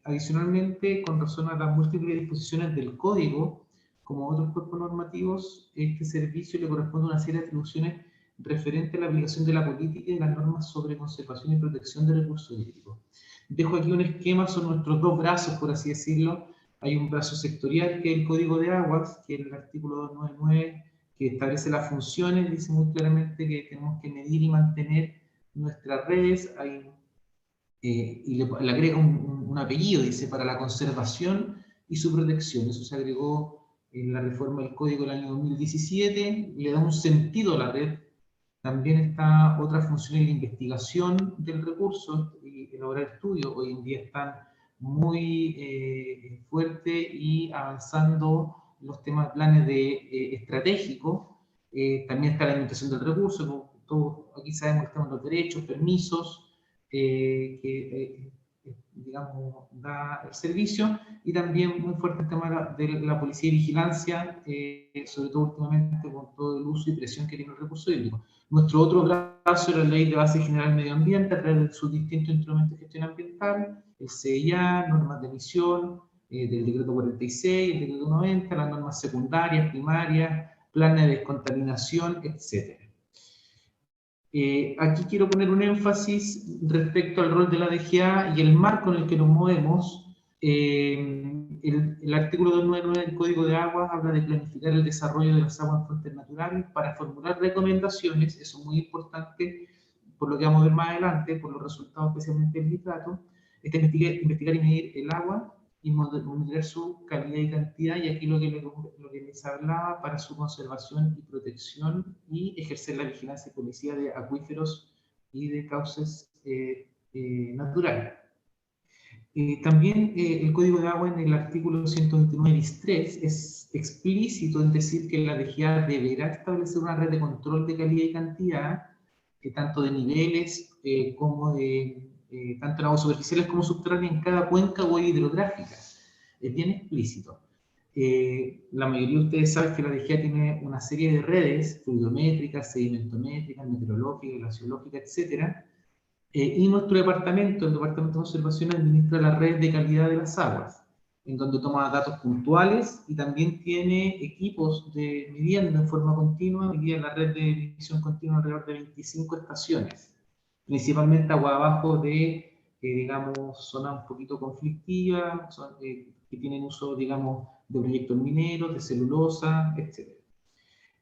Adicionalmente, con razón a las múltiples disposiciones del Código, como otros cuerpos normativos, este servicio le corresponde una serie de atribuciones referentes a la aplicación de la política y de las normas sobre conservación y protección de recursos hídricos. Dejo aquí un esquema, son nuestros dos brazos, por así decirlo. Hay un brazo sectorial que es el Código de Aguas, que es el artículo 299, que establece las funciones, dice muy claramente que tenemos que medir y mantener nuestras redes, y le agrega un apellido, dice, para la conservación y su protección. Eso se agregó en la reforma del Código del año 2017, le da un sentido a la red. También está otra función en la investigación del recurso y elaborar estudios. Hoy en día están muy fuertes y avanzando los temas, planes estratégicos. También está la administración del recurso, como todos aquí sabemos que están los derechos, permisos, que digamos, da el servicio, y también muy fuerte el tema de la policía y vigilancia, sobre todo últimamente con todo el uso y presión que tiene el recurso hídrico. Nuestro otro brazo es la Ley de Base General del Medio Ambiente, a través de sus distintos instrumentos de gestión ambiental, el CIA, normas de emisión, del decreto 46, el decreto 90, las normas secundarias, primarias, planes de descontaminación, etc. Aquí quiero poner un énfasis respecto al rol de la DGA y el marco en el que nos movemos. El artículo 299 del Código de Aguas habla de planificar el desarrollo de las aguas en fuentes naturales para formular recomendaciones, eso es muy importante, por lo que vamos a ver más adelante, por los resultados especialmente del nitrato, investigar y medir el agua y monitorear su calidad y cantidad, y aquí lo que les hablaba, para su conservación y protección, y ejercer la vigilancia y policía de acuíferos y de cauces naturales. También el Código de Agua en el artículo 129 bis 3 es explícito en decir que la DGA deberá establecer una red de control de calidad y cantidad, tanto de niveles como de tanto en aguas superficiales como subterráneas en cada cuenca o hidrográfica. Es bien explícito. La mayoría de ustedes saben que la DGA tiene una serie de redes fluidométricas, sedimentométricas, meteorológicas, glaciológicas, etcétera. Y nuestro departamento, el Departamento de Conservación, administra la red de calidad de las aguas, en donde toma datos puntuales y también tiene equipos de midiendo en forma continua. Hoy día la red de medición continua alrededor de 25 estaciones, principalmente agua abajo de, digamos, zonas un poquito conflictivas, que tienen uso, digamos, de proyectos mineros, de celulosa, etc.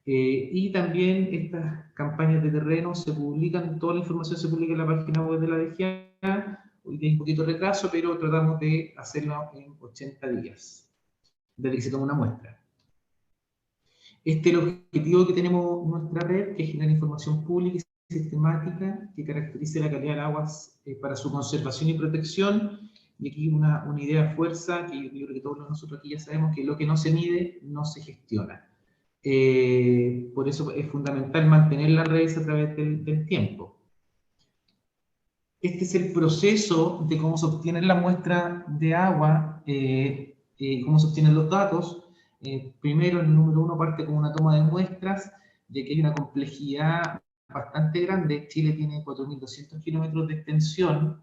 Y también estas campañas de terreno se publican, toda la información se publica en la página web de la DGA. Hoy hay un poquito de retraso, pero tratamos de hacerlo en 80 días, desde que se toma una muestra. Este es el objetivo que tenemos en nuestra red, que es generar información pública y sistemática que caracterice la calidad del agua para su conservación y protección. Y aquí una idea de fuerza, que yo creo que todos nosotros aquí ya sabemos, que lo que no se mide no se gestiona. Por eso es fundamental mantener las redes a través del tiempo. Este es el proceso de cómo se obtiene la muestra de agua, cómo se obtienen los datos. Primero, el número 1 parte con una toma de muestras, de que hay una complejidad bastante grande. Chile tiene 4.200 kilómetros de extensión.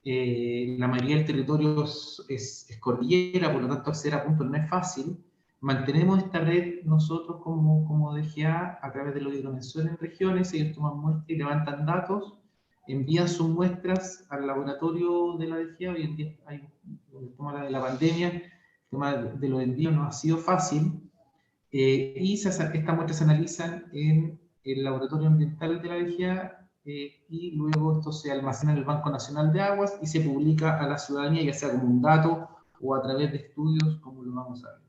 La mayoría del territorio es cordillera, por lo tanto acceder a puntos no es fácil. Mantenemos esta red nosotros como DGA a través de los hidromensores en regiones. Ellos toman muestras y levantan datos, envían sus muestras al laboratorio de la DGA. Hoy en día, con el tema de la pandemia, el tema de los envíos no ha sido fácil, y estas muestras se analizan en el laboratorio ambiental de la DGA, y luego esto se almacena en el Banco Nacional de Aguas y se publica a la ciudadanía, ya sea como un dato o a través de estudios, como lo vamos a ver.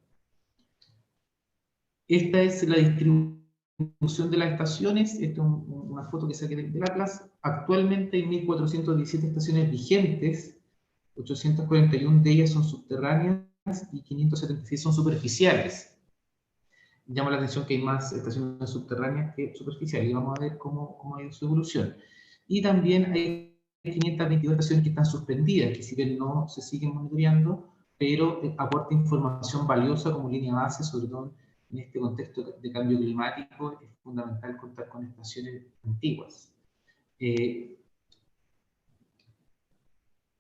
Esta es la distribución de las estaciones. Esta es una foto que saqué del Atlas. Actualmente hay 1.417 estaciones vigentes, 841 de ellas son subterráneas y 576 son superficiales. Llama la atención que hay más estaciones subterráneas que superficiales, y vamos a ver cómo ha ido su evolución. Y también hay 522 estaciones que están suspendidas, que si bien no se siguen monitoreando, pero aporta información valiosa como línea base, sobre todo en este contexto de cambio climático. Es fundamental contar con estaciones antiguas.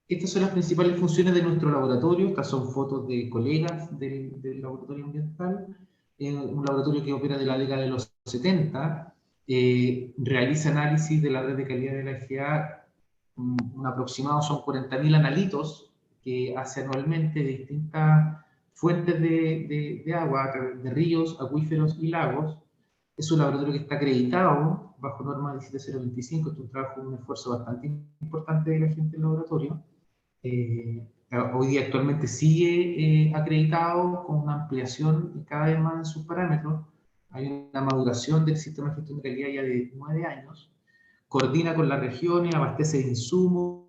Estas son las principales funciones de nuestro laboratorio. Estas son fotos de colegas del laboratorio ambiental. Un laboratorio que opera de la década de los 70, realiza análisis de la red de calidad de la DGA. Un aproximado son 40.000 analitos que hace anualmente de distintas fuentes de agua, de ríos, acuíferos y lagos. Es un laboratorio que está acreditado bajo norma 17025. Es un trabajo, un esfuerzo bastante importante de la gente del laboratorio. Hoy día actualmente sigue acreditado con una ampliación cada vez más en sus parámetros. Hay una maduración del sistema de gestión de calidad ya de 9 años. Coordina con las regiones, abastece de insumos,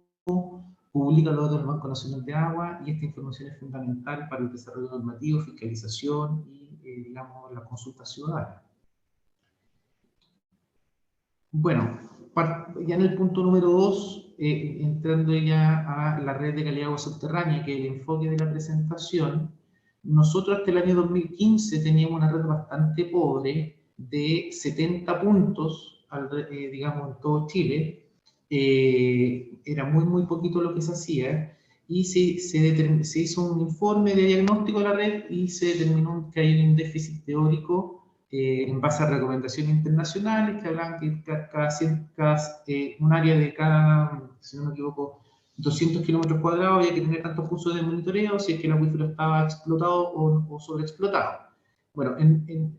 publica los datos del Banco Nacional de Agua, y esta información es fundamental para el desarrollo normativo, fiscalización y, digamos, la consulta ciudadana. Bueno, ya en el punto número 2, entrando ya a la red de calidad de agua subterránea, que es el enfoque de la presentación, nosotros hasta el año 2015 teníamos una red bastante pobre de 70 puntos, digamos, en todo Chile. Era muy poquito lo que se hacía, y se hizo un informe de diagnóstico de la red y se determinó que hay un déficit teórico en base a recomendaciones internacionales que hablan que un área de cada, si no me equivoco, 200 kilómetros cuadrados había que tener tantos puntos de monitoreo si es que el acuífero estaba explotado o sobreexplotado. Bueno,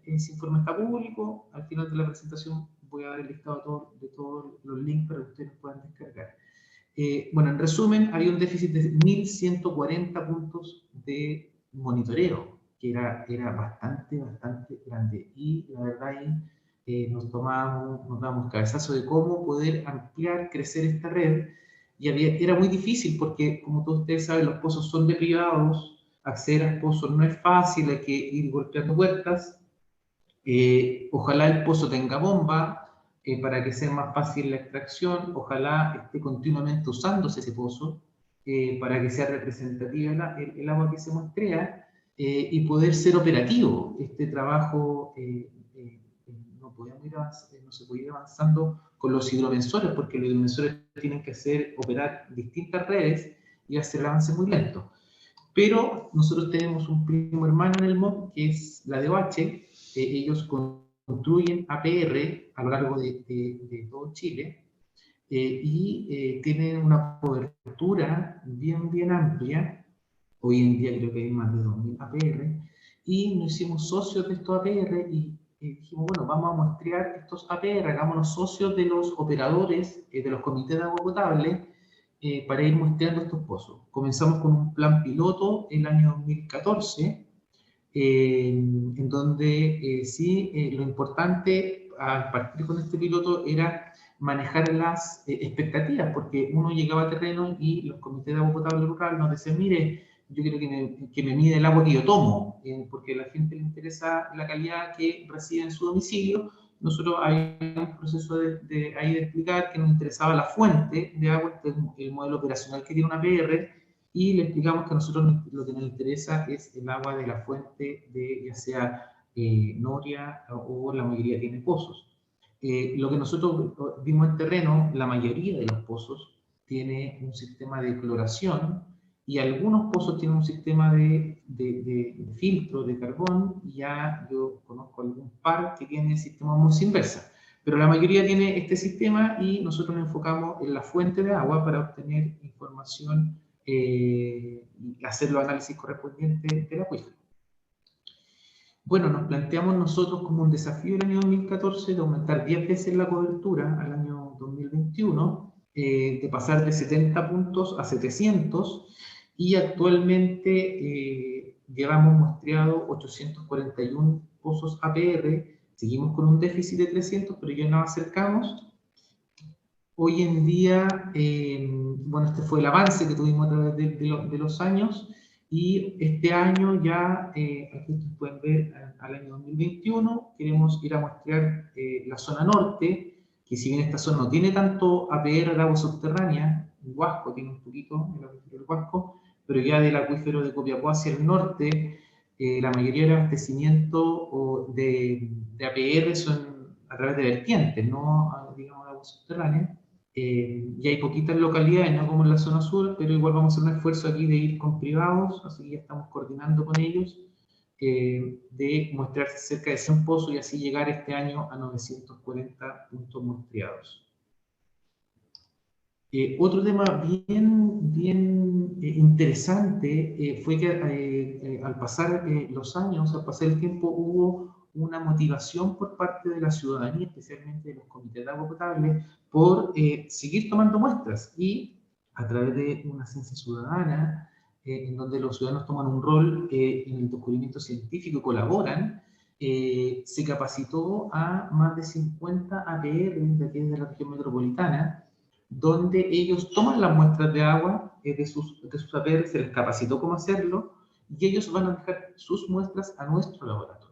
ese informe está público. Al final de la presentación voy a dar el listado de todos los links para que ustedes puedan descargar. Bueno, en resumen, había un déficit de 1.140 puntos de monitoreo, que era bastante grande. Y la verdad ahí nos damos cabezazo de cómo poder ampliar, crecer esta red. y era muy difícil porque, como todos ustedes saben, los pozos son de privados, acceder a pozos no es fácil, hay que ir golpeando puertas. Ojalá el pozo tenga bomba para que sea más fácil la extracción, ojalá esté continuamente usándose ese pozo para que sea representativa el agua que se muestrea y poder ser operativo. Este trabajo no se puede ir avanzando con los hidromensores, porque los hidromensores tienen que operar distintas redes y hacer el avance muy lento. Pero nosotros tenemos un primo hermano en el MOP, que es la DOH. Ellos construyen APR a lo largo de todo Chile y tienen una cobertura bien amplia. Hoy en día creo que hay más de 2000 APR, y nos hicimos socios de estos APR y dijimos, bueno, vamos a muestrear estos APR, hagámonos socios de los operadores, de los comités de agua potable, para ir muestreando estos pozos. Comenzamos con un plan piloto en el año 2014, en donde lo importante al partir con este piloto era manejar las expectativas, porque uno llegaba a terreno y los comités de agua potable local nos decían, mire, yo quiero que me mide el agua que yo tomo, porque a la gente le interesa la calidad que recibe en su domicilio. Nosotros hay un proceso de explicar que nos interesaba la fuente de agua, el modelo operacional que tiene una APR, y le explicamos que a nosotros lo que nos interesa es el agua de la fuente, ya sea noria o la mayoría tiene pozos. Lo que nosotros vimos en terreno, la mayoría de los pozos tiene un sistema de cloración y algunos pozos tienen un sistema de filtro de carbón, y ya yo conozco algún par que tiene el sistema Mons inversa. Pero la mayoría tiene este sistema y nosotros nos enfocamos en la fuente de agua para obtener información y hacer los análisis correspondientes del acuífero. Bueno, nos planteamos nosotros como un desafío el año 2014 de aumentar 10 veces la cobertura al año 2021, de pasar de 70 puntos a 700, y actualmente llevamos muestreado 841 pozos APR, seguimos con un déficit de 300, pero ya nos acercamos. Hoy en día, bueno, este fue el avance que tuvimos a través de los años, y este año ya, aquí ustedes pueden ver, al año 2021, queremos ir a muestrear la zona norte, que si bien esta zona no tiene tanto APR de agua subterránea, el Huasco tiene un poquito, el acuífero del Huasco, pero ya del acuífero de Copiapó hacia el norte, la mayoría del abastecimiento de APR son a través de vertientes, no, digamos, de agua subterránea. Y hay poquitas localidades, no como en la zona sur, pero igual vamos a hacer un esfuerzo aquí de ir con privados, así que ya estamos coordinando con ellos, de muestrar cerca de 100 pozos y así llegar este año a 940 puntos muestreados. Otro tema bien interesante fue que al pasar los años, al pasar el tiempo, hubo una motivación por parte de la ciudadanía, especialmente de los comités de agua potable, por seguir tomando muestras, y a través de una ciencia ciudadana, en donde los ciudadanos toman un rol en el descubrimiento científico y colaboran, se capacitó a más de 50 APR de aquí de la región metropolitana, donde ellos toman las muestras de agua de sus APR, se les capacitó cómo hacerlo, y ellos van a dejar sus muestras a nuestro laboratorio.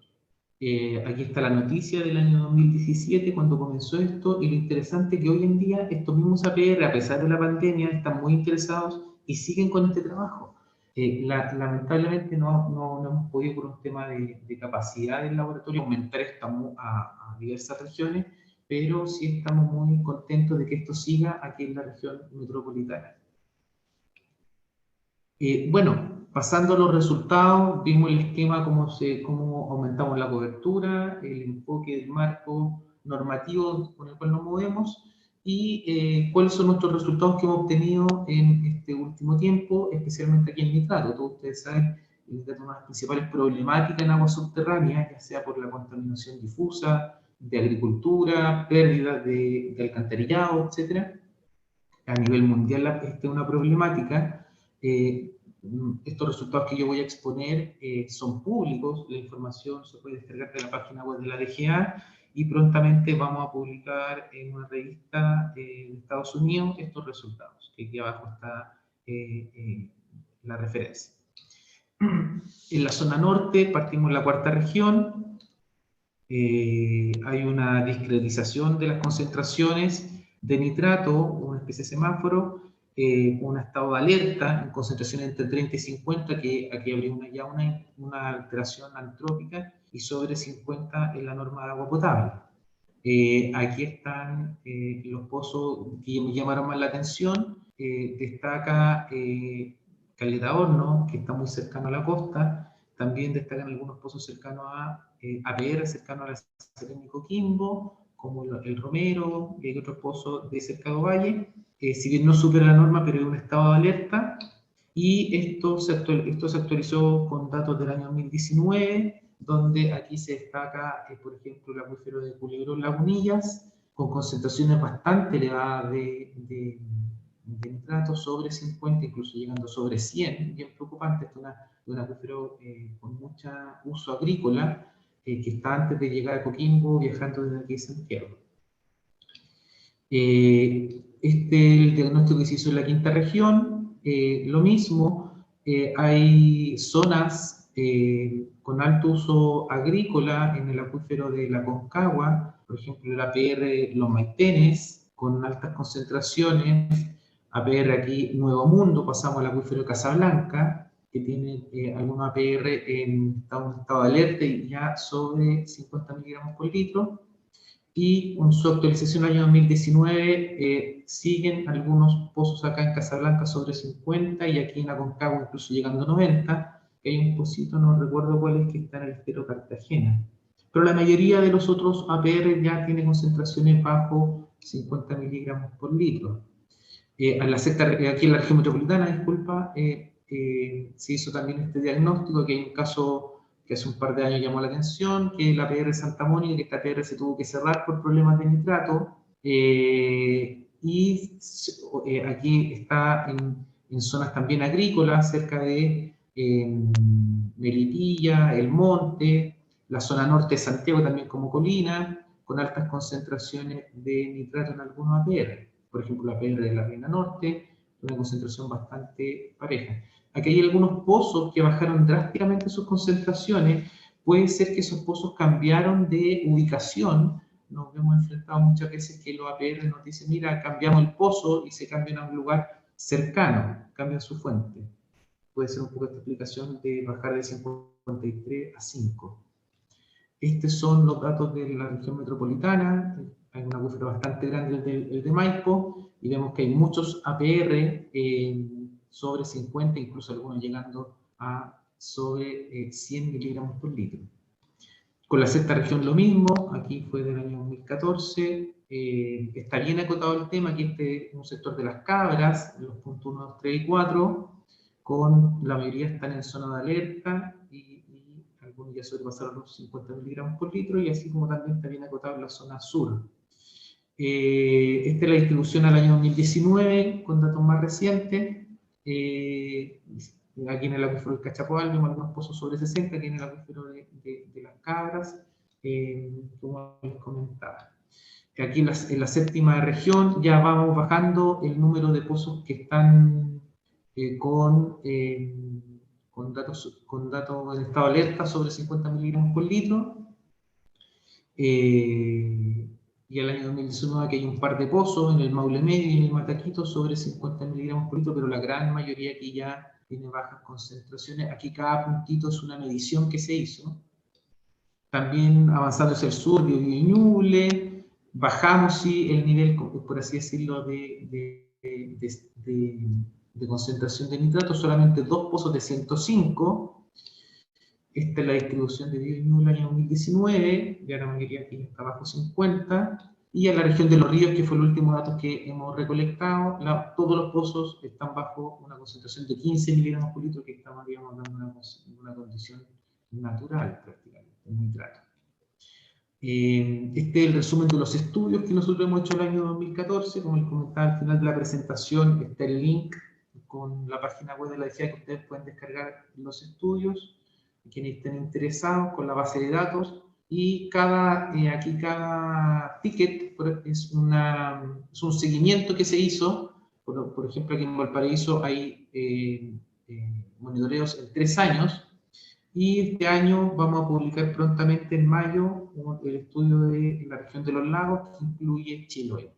Aquí está la noticia del año 2017, cuando comenzó esto, y lo interesante es que hoy en día estos mismos APR, a pesar de la pandemia, están muy interesados y siguen con este trabajo. Lamentablemente no hemos podido, por un tema de capacidad del laboratorio, aumentar esto a diversas regiones, pero sí estamos muy contentos de que esto siga aquí en la región metropolitana. Bueno, pasando a los resultados, vimos el esquema, cómo aumentamos la cobertura, el enfoque del marco normativo con el cual nos movemos, y cuáles son nuestros resultados que hemos obtenido en este último tiempo, especialmente aquí en nitrato. Todos ustedes saben, el nitrato es una de las principales problemáticas en agua subterránea, ya sea por la contaminación difusa, de agricultura, pérdida de alcantarillado, etc. A nivel mundial esta es una problemática. Estos resultados que yo voy a exponer son públicos, la información se puede descargar de la página web de la DGA, y prontamente vamos a publicar en una revista de Estados Unidos estos resultados, que aquí abajo está la referencia. En la zona norte partimos la cuarta región. Hay una discretización de las concentraciones de nitrato, una especie de semáforo, un estado de alerta en concentraciones entre 30 y 50, que aquí habría ya una alteración antrópica, y sobre 50 en la norma de agua potable. Aquí están los pozos que me llamaron más la atención. Destaca Caleta Horno, que está muy cercano a la costa. También destacan algunos pozos cercanos a APR, cercano a la Serena y Coquimbo, como el Romero, y hay otros pozos de Cercado Valle. Si bien no supera la norma, pero hay un estado de alerta. Y esto se actualizó con datos del año 2019, donde aquí se destaca, por ejemplo, el acuífero de Culebrón Lagunillas, con concentraciones bastante elevadas de nitrato, sobre 50, incluso llegando sobre 100, bien preocupante. Esto es un acuífero con mucho uso agrícola, que está antes de llegar a Coquimbo, viajando desde aquí a Santiago. El diagnóstico que se hizo en la quinta región, lo mismo, hay zonas con alto uso agrícola en el acuífero de la Concagua, por ejemplo el APR Los Maitenes, con altas concentraciones. APR aquí Nuevo Mundo, pasamos al acuífero Casablanca, que tiene algunos APR en estado de alerta y ya sobre 50 miligramos por litro. Y en su actualización del año 2019 siguen algunos pozos acá en Casablanca sobre 50, y aquí en Aconcagua incluso llegando a 90. Hay un pocito, no recuerdo cuál es, que está en el estero Cartagena. Pero la mayoría de los otros APR ya tiene concentraciones bajo 50 miligramos por litro. Aquí en la región metropolitana, disculpa, se hizo también este diagnóstico, que hay un caso que hace un par de años llamó la atención, que la APR Santa Mónica, que esta APR se tuvo que cerrar por problemas de nitrato, aquí está en zonas también agrícolas, cerca de Melipilla, El Monte, la zona norte de Santiago también como Colina, con altas concentraciones de nitrato en algunos APR. Por ejemplo, la APR de la Reina Norte, una concentración bastante pareja. Aquí hay algunos pozos que bajaron drásticamente sus concentraciones. Puede ser que esos pozos cambiaron de ubicación. Nos hemos enfrentado muchas veces que los APR nos dicen, mira, cambiamos el pozo y se cambian a un lugar cercano, cambian su fuente. Puede ser un poco esta explicación de bajar de 53 a 5. Estos son los datos de la región metropolitana. Hay un acuífero bastante grande, el de Maipo, y vemos que hay muchos APR sobre 50, incluso algunos llegando a sobre 100 miligramos por litro. Con la sexta región lo mismo, aquí fue del año 2014, está bien acotado el tema, aquí este es un sector de las cabras, los puntos 1, 2, 3 y 4, con la mayoría están en zona de alerta, y algunos ya sobrepasaron los 50 miligramos por litro, y así como también está bien acotado en la zona sur. Esta es la distribución al año 2019, con datos más recientes. Aquí en el acuífero del Cachapoal vemos algunos pozos sobre 60, aquí en el acuífero de las cabras, como les comentaba. Aquí en la séptima región ya vamos bajando el número de pozos que están con datos en estado de alerta sobre 50 miligramos por litro. Y el año 2019 que hay un par de pozos en el Maule Medio y en el Mataquito sobre 50 miligramos por litro, pero la gran mayoría aquí ya tiene bajas concentraciones. Aquí cada puntito es una medición que se hizo. También avanzando hacia el sur, Ñuble, bajamos sí el nivel, por así decirlo, de concentración de nitrato, solamente 2 pozos de 105. Esta es la distribución de Ñuble año 2019, ya la mayoría aquí está bajo 50. Y en la región de los ríos, que fue el último dato que hemos recolectado, todos los pozos están bajo una concentración de 15 miligramos por litro, que estamos, digamos, dando una condición natural prácticamente, en nitrato. Este es el resumen de los estudios que nosotros hemos hecho el año 2014. Como les comentaba al final de la presentación, está el link con la página web de la DGA, que ustedes pueden descargar los estudios. Quienes estén interesados con la base de datos, y aquí cada ticket es un seguimiento que se hizo. Por ejemplo, aquí en Valparaíso hay monitoreos en 3 años, y este año vamos a publicar prontamente en mayo el estudio de la región de los lagos, que incluye Chiloé.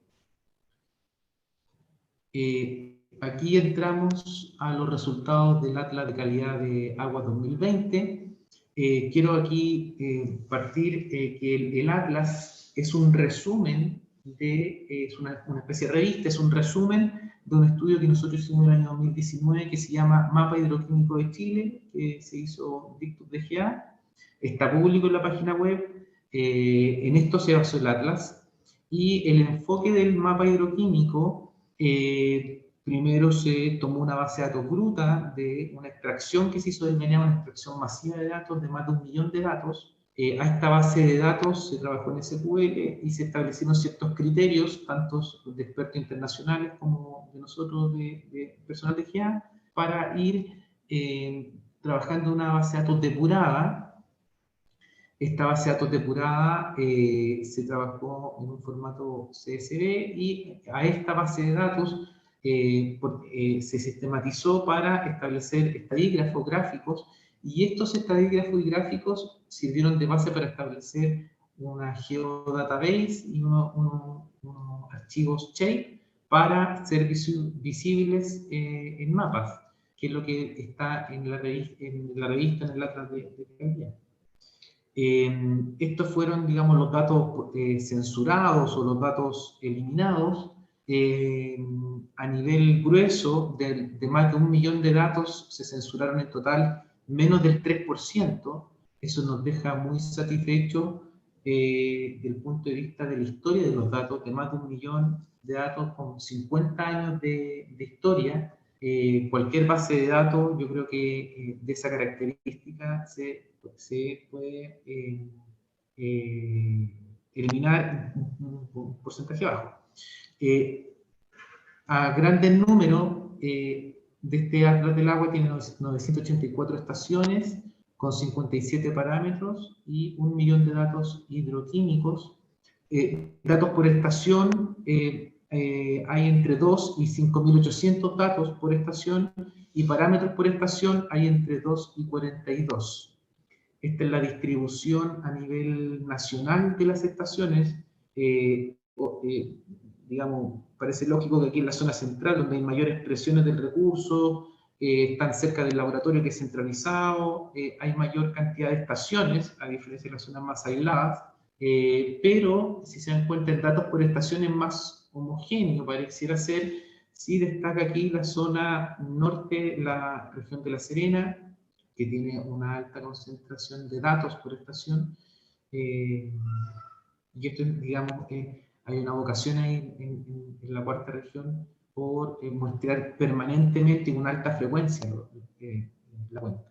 Aquí entramos a los resultados del Atlas de Calidad de Agua 2020. Quiero aquí partir que el Atlas es un resumen, es una especie de revista, es un resumen de un estudio que nosotros hicimos en el año 2019 que se llama Mapa Hidroquímico de Chile, que se hizo Dictus DGA, está público en la página web. En esto se basó el Atlas, y el enfoque del mapa hidroquímico, primero se tomó una base de datos bruta de una extracción que se hizo del MNEA, una extracción masiva de datos de más de 1 millón de datos. A esta base de datos se trabajó en SQL y se establecieron ciertos criterios, tanto de expertos internacionales como de nosotros, de personal de GEA, para ir trabajando una base de datos depurada. Esta base de datos depurada se trabajó en un formato CSV, y a esta base de datos se sistematizó para establecer estadígrafos gráficos, y estos estadígrafos y gráficos sirvieron de base para establecer una geodatabase y unos archivos shape para ser visibles en mapas, que es lo que está en la revista, en el Atlas de calidad. Estos fueron, digamos, los datos censurados o los datos eliminados. A nivel grueso, de más de 1 millón de datos, se censuraron en total menos del 3%. Eso nos deja muy satisfechos desde el punto de vista de la historia de los datos, de más de 1 millón de datos con 50 años de historia. Cualquier base de datos, yo creo que de esa característica se puede eliminar un porcentaje bajo. A grandes números, de este Atlas del Agua tiene 984 estaciones con 57 parámetros y 1 millón de datos hidroquímicos. Datos por estación, hay entre 2 y 5.800 datos por estación, y parámetros por estación hay entre 2 y 42. Esta es la distribución a nivel nacional de las estaciones. Digamos, parece lógico que aquí en la zona central, donde hay mayores presiones del recurso, están cerca del laboratorio que es centralizado, hay mayor cantidad de estaciones, a diferencia de las zonas más aisladas, pero si se dan cuenta, el datos por estaciones más homogéneo pareciera ser. Sí destaca aquí la zona norte, la región de La Serena, que tiene una alta concentración de datos por estación, y esto, digamos, hay una vocación ahí en la cuarta región por muestrar permanentemente con alta frecuencia la cuenta.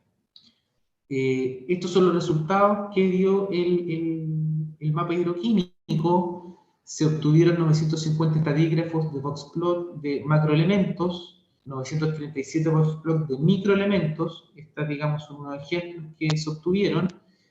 Estos son los resultados que dio el mapa hidroquímico. Se obtuvieron 950 estadígrafos de boxplot de macroelementos, 937 boxplot de microelementos. Estas, digamos, son unos ejemplos que se obtuvieron,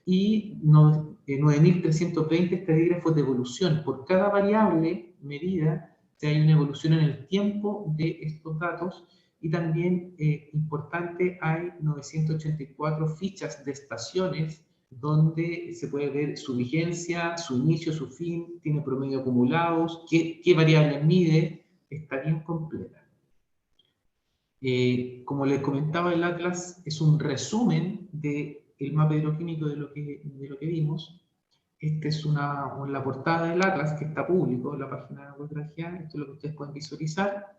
y 9.320 estadígrafos de evolución. Por cada variable medida, hay una evolución en el tiempo de estos datos, y también, importante, hay 984 fichas de estaciones donde se puede ver su vigencia, su inicio, su fin, tiene promedio acumulados, qué variables mide, está bien completa. Como les comentaba, el Atlas es un resumen del mapa hidroquímico de lo que vimos. Esta es la portada del Atlas, que está público en la página web de la GEA. Esto es lo que ustedes pueden visualizar.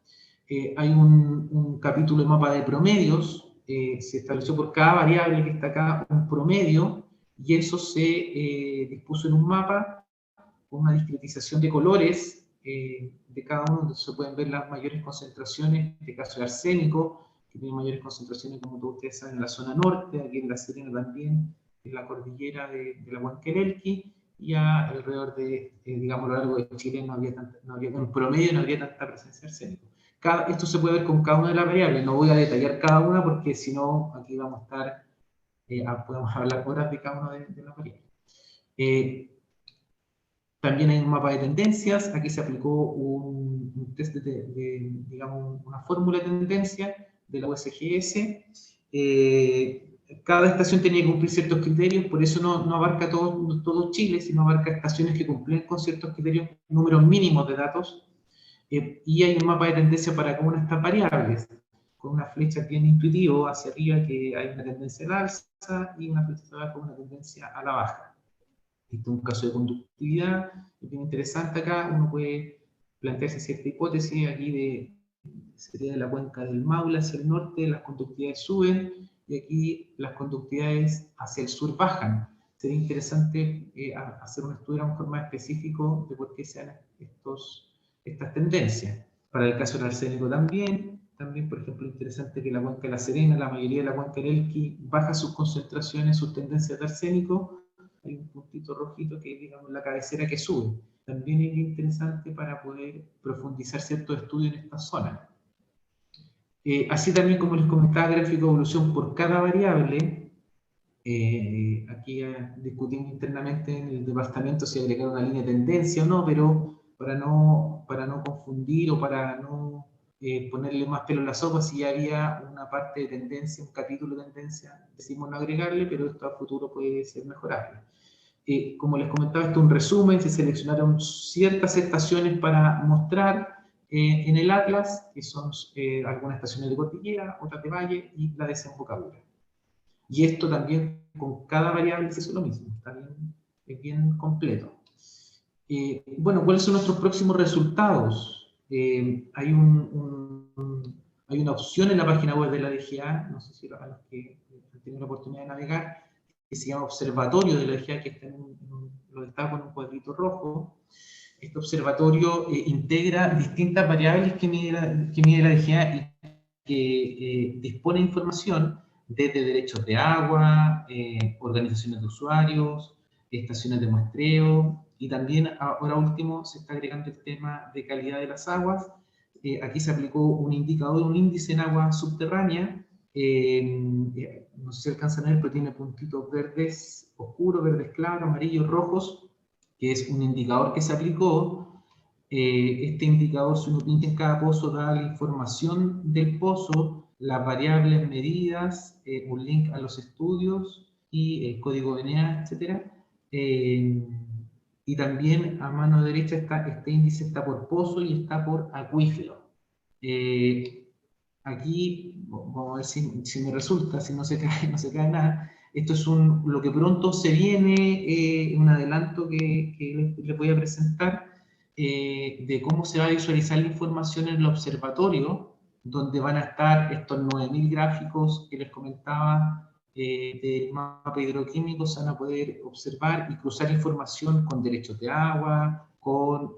Hay un capítulo de mapa de promedios. Se estableció por cada variable que está acá un promedio, y eso se dispuso en un mapa con una discretización de colores de cada uno, donde se pueden ver las mayores concentraciones, en este caso de arsénico, que tiene mayores concentraciones, como todos ustedes saben, en la zona norte, aquí en La Serena también, en la cordillera de la Huanquerelqui, y alrededor de, digamos, a lo largo de Chile no había en promedio no había tanta presencia de arsénico. Esto se puede ver con cada una de las variables. No voy a detallar cada una, porque si no, aquí vamos a estar, podemos hablar horas de cada una de las variables. También hay un mapa de tendencias. Aquí se aplicó un test digamos, una fórmula de tendencia de la USGS. Cada estación tenía que cumplir ciertos criterios, por eso no abarca todo Chile, sino abarca estaciones que cumplen con ciertos criterios, números mínimos de datos. Y hay un mapa de tendencia para cada una de estas variables, con una flecha bien intuitivo hacia arriba, que hay una tendencia al alza, y una flecha hacia abajo con una tendencia a la baja. Este es un caso de conductividad, es bien interesante acá. Uno puede plantearse cierta hipótesis aquí sería de la cuenca del Maule hacia el norte, las conductividades suben, y aquí las conductividades hacia el sur bajan. Sería interesante hacer un estudio a lo mejor más específico de por qué se dan estas tendencias. Para el caso del arsénico también, por ejemplo, interesante que la cuenca de La Serena, la mayoría de la cuenca del Elqui, baja sus concentraciones, sus tendencias de arsénico. Hay un puntito rojito que es, digamos, la cabecera que sube. También es interesante para poder profundizar ciertos estudios en esta zona. Así también, como les comentaba, gráfico de evolución por cada variable. Aquí discutimos internamente en el departamento si agregar una línea de tendencia o no, pero para no confundir o para no ponerle más pelo en la sopa, si ya había una parte de tendencia, un capítulo de tendencia, decimos no agregarle, pero esto a futuro puede ser mejorable. Como les comentaba, esto es un resumen, se seleccionaron ciertas estaciones para mostrar en el Atlas, que son algunas estaciones de cordillera, otras de valle y la desembocadura. Y esto también con cada variable se hizo lo mismo, es bien completo. Bueno, ¿cuáles son nuestros próximos resultados? Hay una opción en la página web de la DGA, no sé si a los que han tenido la oportunidad de navegar, que se llama Observatorio de la DGA, que está lo destaco en un cuadrito rojo. Este observatorio integra distintas variables que mide la DGA y que dispone información desde derechos de agua, organizaciones de usuarios, estaciones de muestreo, y también ahora último se está agregando el tema de calidad de las aguas. Aquí se aplicó un indicador, un índice en agua subterránea. No sé si alcanzan a ver, pero tiene puntitos verdes oscuros, verdes claros, amarillos, rojos, que es un indicador que se aplicó. Este indicador, si uno pinta en cada pozo, da la información del pozo, las variables medidas, un link a los estudios y el código DNA, etc. Y también a mano derecha este índice está por pozo y está por acuífero. Aquí, vamos a ver si me resulta, si no se cae nada. Esto es lo que pronto se viene, un adelanto que les voy a presentar de cómo se va a visualizar la información en el observatorio, donde van a estar estos 9.000 gráficos que les comentaba del mapa hidroquímico. Se van a poder observar y cruzar información con derechos de agua, con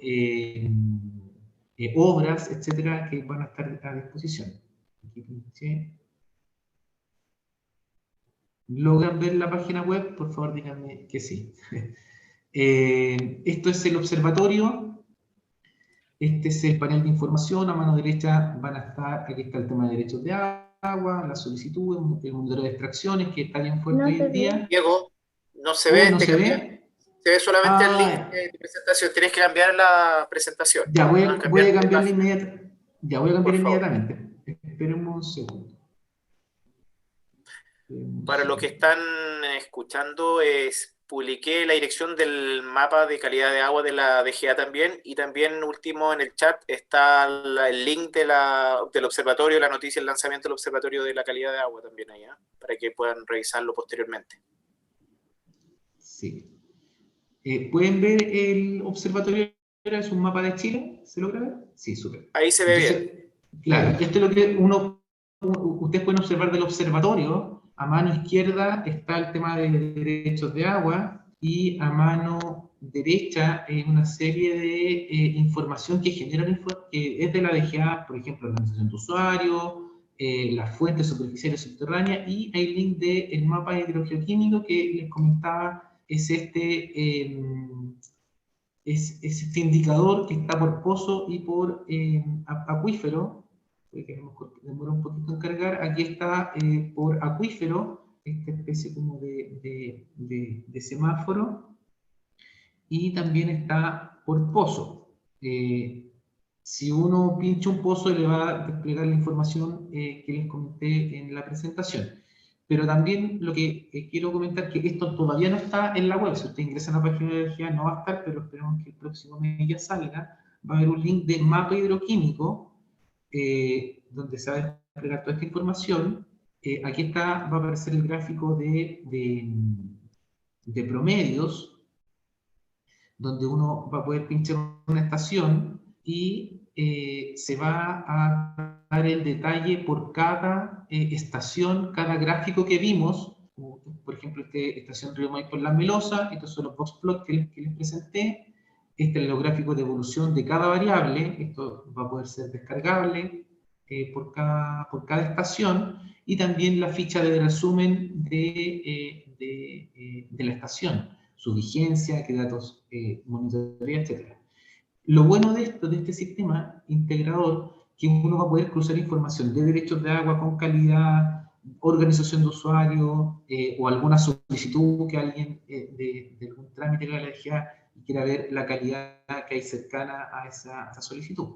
obras, etcétera, que van a estar a disposición. Aquí pinché. ¿Logran ver la página web? Por favor, díganme que sí. Esto es el observatorio. Este es el panel de información. A mano derecha van a estar, aquí está el tema de derechos de agua, la solicitud, el monitoreo de extracciones, que está bien fuerte hoy en día. Diego, no se ve. ¿No se ve? Se ve solamente el link de presentación. Tienes que cambiar la presentación. Ya, voy a cambiarla inmediatamente. Ya voy a cambiar inmediatamente. Esperemos un segundo. Para los que están escuchando, publiqué la dirección del mapa de calidad de agua de la DGA también, y también último en el chat está el link del observatorio, la noticia, el lanzamiento del observatorio de la calidad de agua también allá, para que puedan revisarlo posteriormente. Sí. ¿Pueden ver el observatorio? ¿Es un mapa de Chile? ¿Se logra ver? Sí, súper. Ahí se ve bien. Claro, esto es lo que ustedes pueden observar del observatorio. A mano izquierda está el tema de derechos de agua, y a mano derecha una serie de información que generan, que es de la DGA, por ejemplo, la organización de usuarios, las fuentes superficiales subterráneas, y hay link del mapa hidrogeoquímico que les comentaba, es este indicador que está por pozo y por acuífero, que demora un poquito en cargar. Aquí está por acuífero, esta especie como de semáforo, y también está por pozo. Si uno pincha un pozo, le va a desplegar la información que les comenté en la presentación. Pero también lo que quiero comentar que esto todavía no está en la web. Si usted ingresa a la página de energía no va a estar, pero esperemos que el próximo mes ya salga. Va a haber un link de mapa hidroquímico donde se va a desplegar toda esta información. Aquí está, va a aparecer el gráfico de promedios, donde uno va a poder pinchar una estación y se va a dar el detalle por cada estación, cada gráfico que vimos. Por ejemplo, estación Río Maipo en La Melosa, estos son los box plots que les presenté. Este es el gráfico de evolución de cada variable. Esto va a poder ser descargable por cada estación, y también la ficha de resumen de la estación, su vigencia, qué datos monitorea, etc. Lo bueno de este sistema integrador, que uno va a poder cruzar información de derechos de agua con calidad, organización de usuario, o alguna solicitud que alguien de algún trámite de la energía quiera ver la calidad que hay cercana a esa solicitud.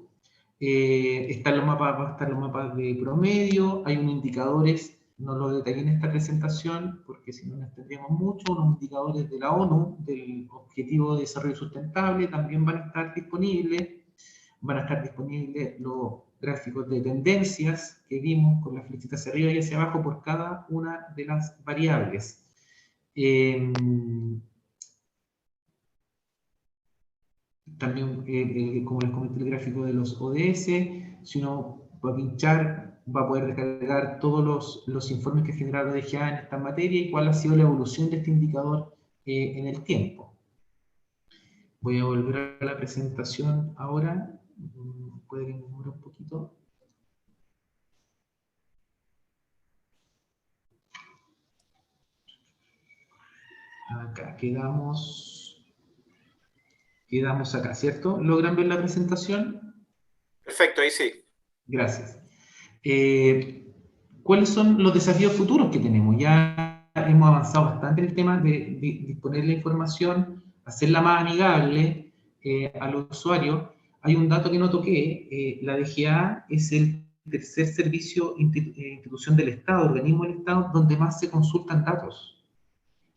Están los mapas, van a estar los mapas de promedio, hay unos indicadores, no lo detallé en esta presentación porque si no nos extendríamos mucho, unos indicadores de la ONU, del Objetivo de Desarrollo Sustentable, también van a estar disponibles los gráficos de tendencias que vimos con la flechita hacia arriba y hacia abajo por cada una de las variables. También, como les comenté, el gráfico de los ODS. Si uno va a pinchar, va a poder descargar todos los informes que ha generado la DGA en esta materia y cuál ha sido la evolución de este indicador en el tiempo. Voy a volver a la presentación ahora. Puede que me demore un poquito. Acá quedamos acá, ¿cierto? ¿Logran ver la presentación? Perfecto, ahí sí. Gracias. ¿Cuáles son los desafíos futuros que tenemos? Ya hemos avanzado bastante en el tema de disponer la información, hacerla más amigable al usuario. Hay un dato que no toqué. La DGA es el tercer servicio, institución del Estado, organismo del Estado, donde más se consultan datos.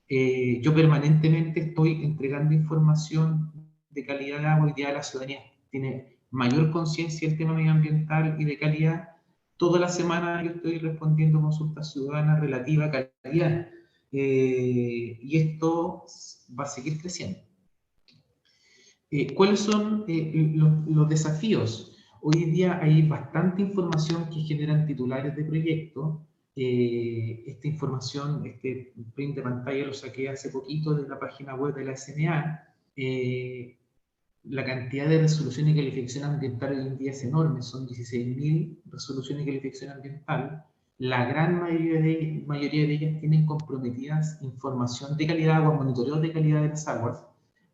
Yo permanentemente estoy entregando información de calidad de agua. Hoy día la ciudadanía tiene mayor conciencia del tema medioambiental y de calidad. Toda la semana yo estoy respondiendo consultas ciudadanas relativas a calidad. Y esto va a seguir creciendo. ¿Cuáles son los desafíos? Hoy en día hay bastante información que generan titulares de proyectos. Esta información, este print de pantalla lo saqué hace poquito de la página web de la SMA. La cantidad de resoluciones y calificación ambiental hoy en día es enorme, son 16.000 resoluciones y calificación ambiental. La gran mayoría de ellas tienen comprometidas información de calidad de agua, monitoreo de calidad de las aguas,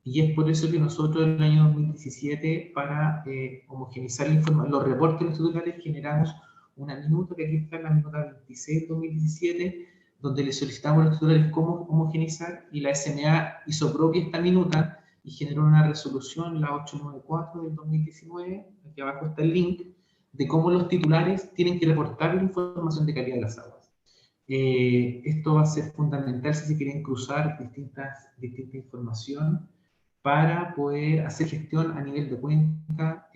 y es por eso que nosotros en el año 2017, para homogeneizar los reportes de los titulares, generamos una minuta, que aquí está la minuta 26 2017, donde le solicitamos a los titulares cómo homogeneizar, y la SMA hizo propia esta minuta y generó una resolución, la 894 del 2019, aquí abajo está el link, de cómo los titulares tienen que reportar la información de calidad de las aguas. Esto va a ser fundamental si se quieren cruzar distinta información para poder hacer gestión a nivel de cuenca,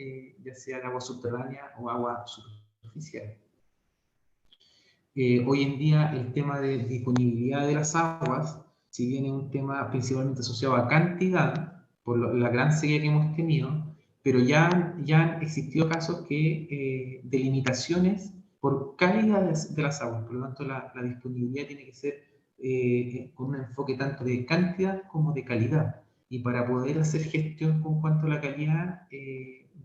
ya sea de agua subterránea o agua superficial. Hoy en día el tema de disponibilidad de las aguas, si bien es un tema principalmente asociado a cantidad, por la gran sequía que hemos tenido, pero ya han existido casos de limitaciones por calidad de las aguas. Por lo tanto, la disponibilidad tiene que ser con un enfoque tanto de cantidad como de calidad. Y para poder hacer gestión con cuanto a la calidad,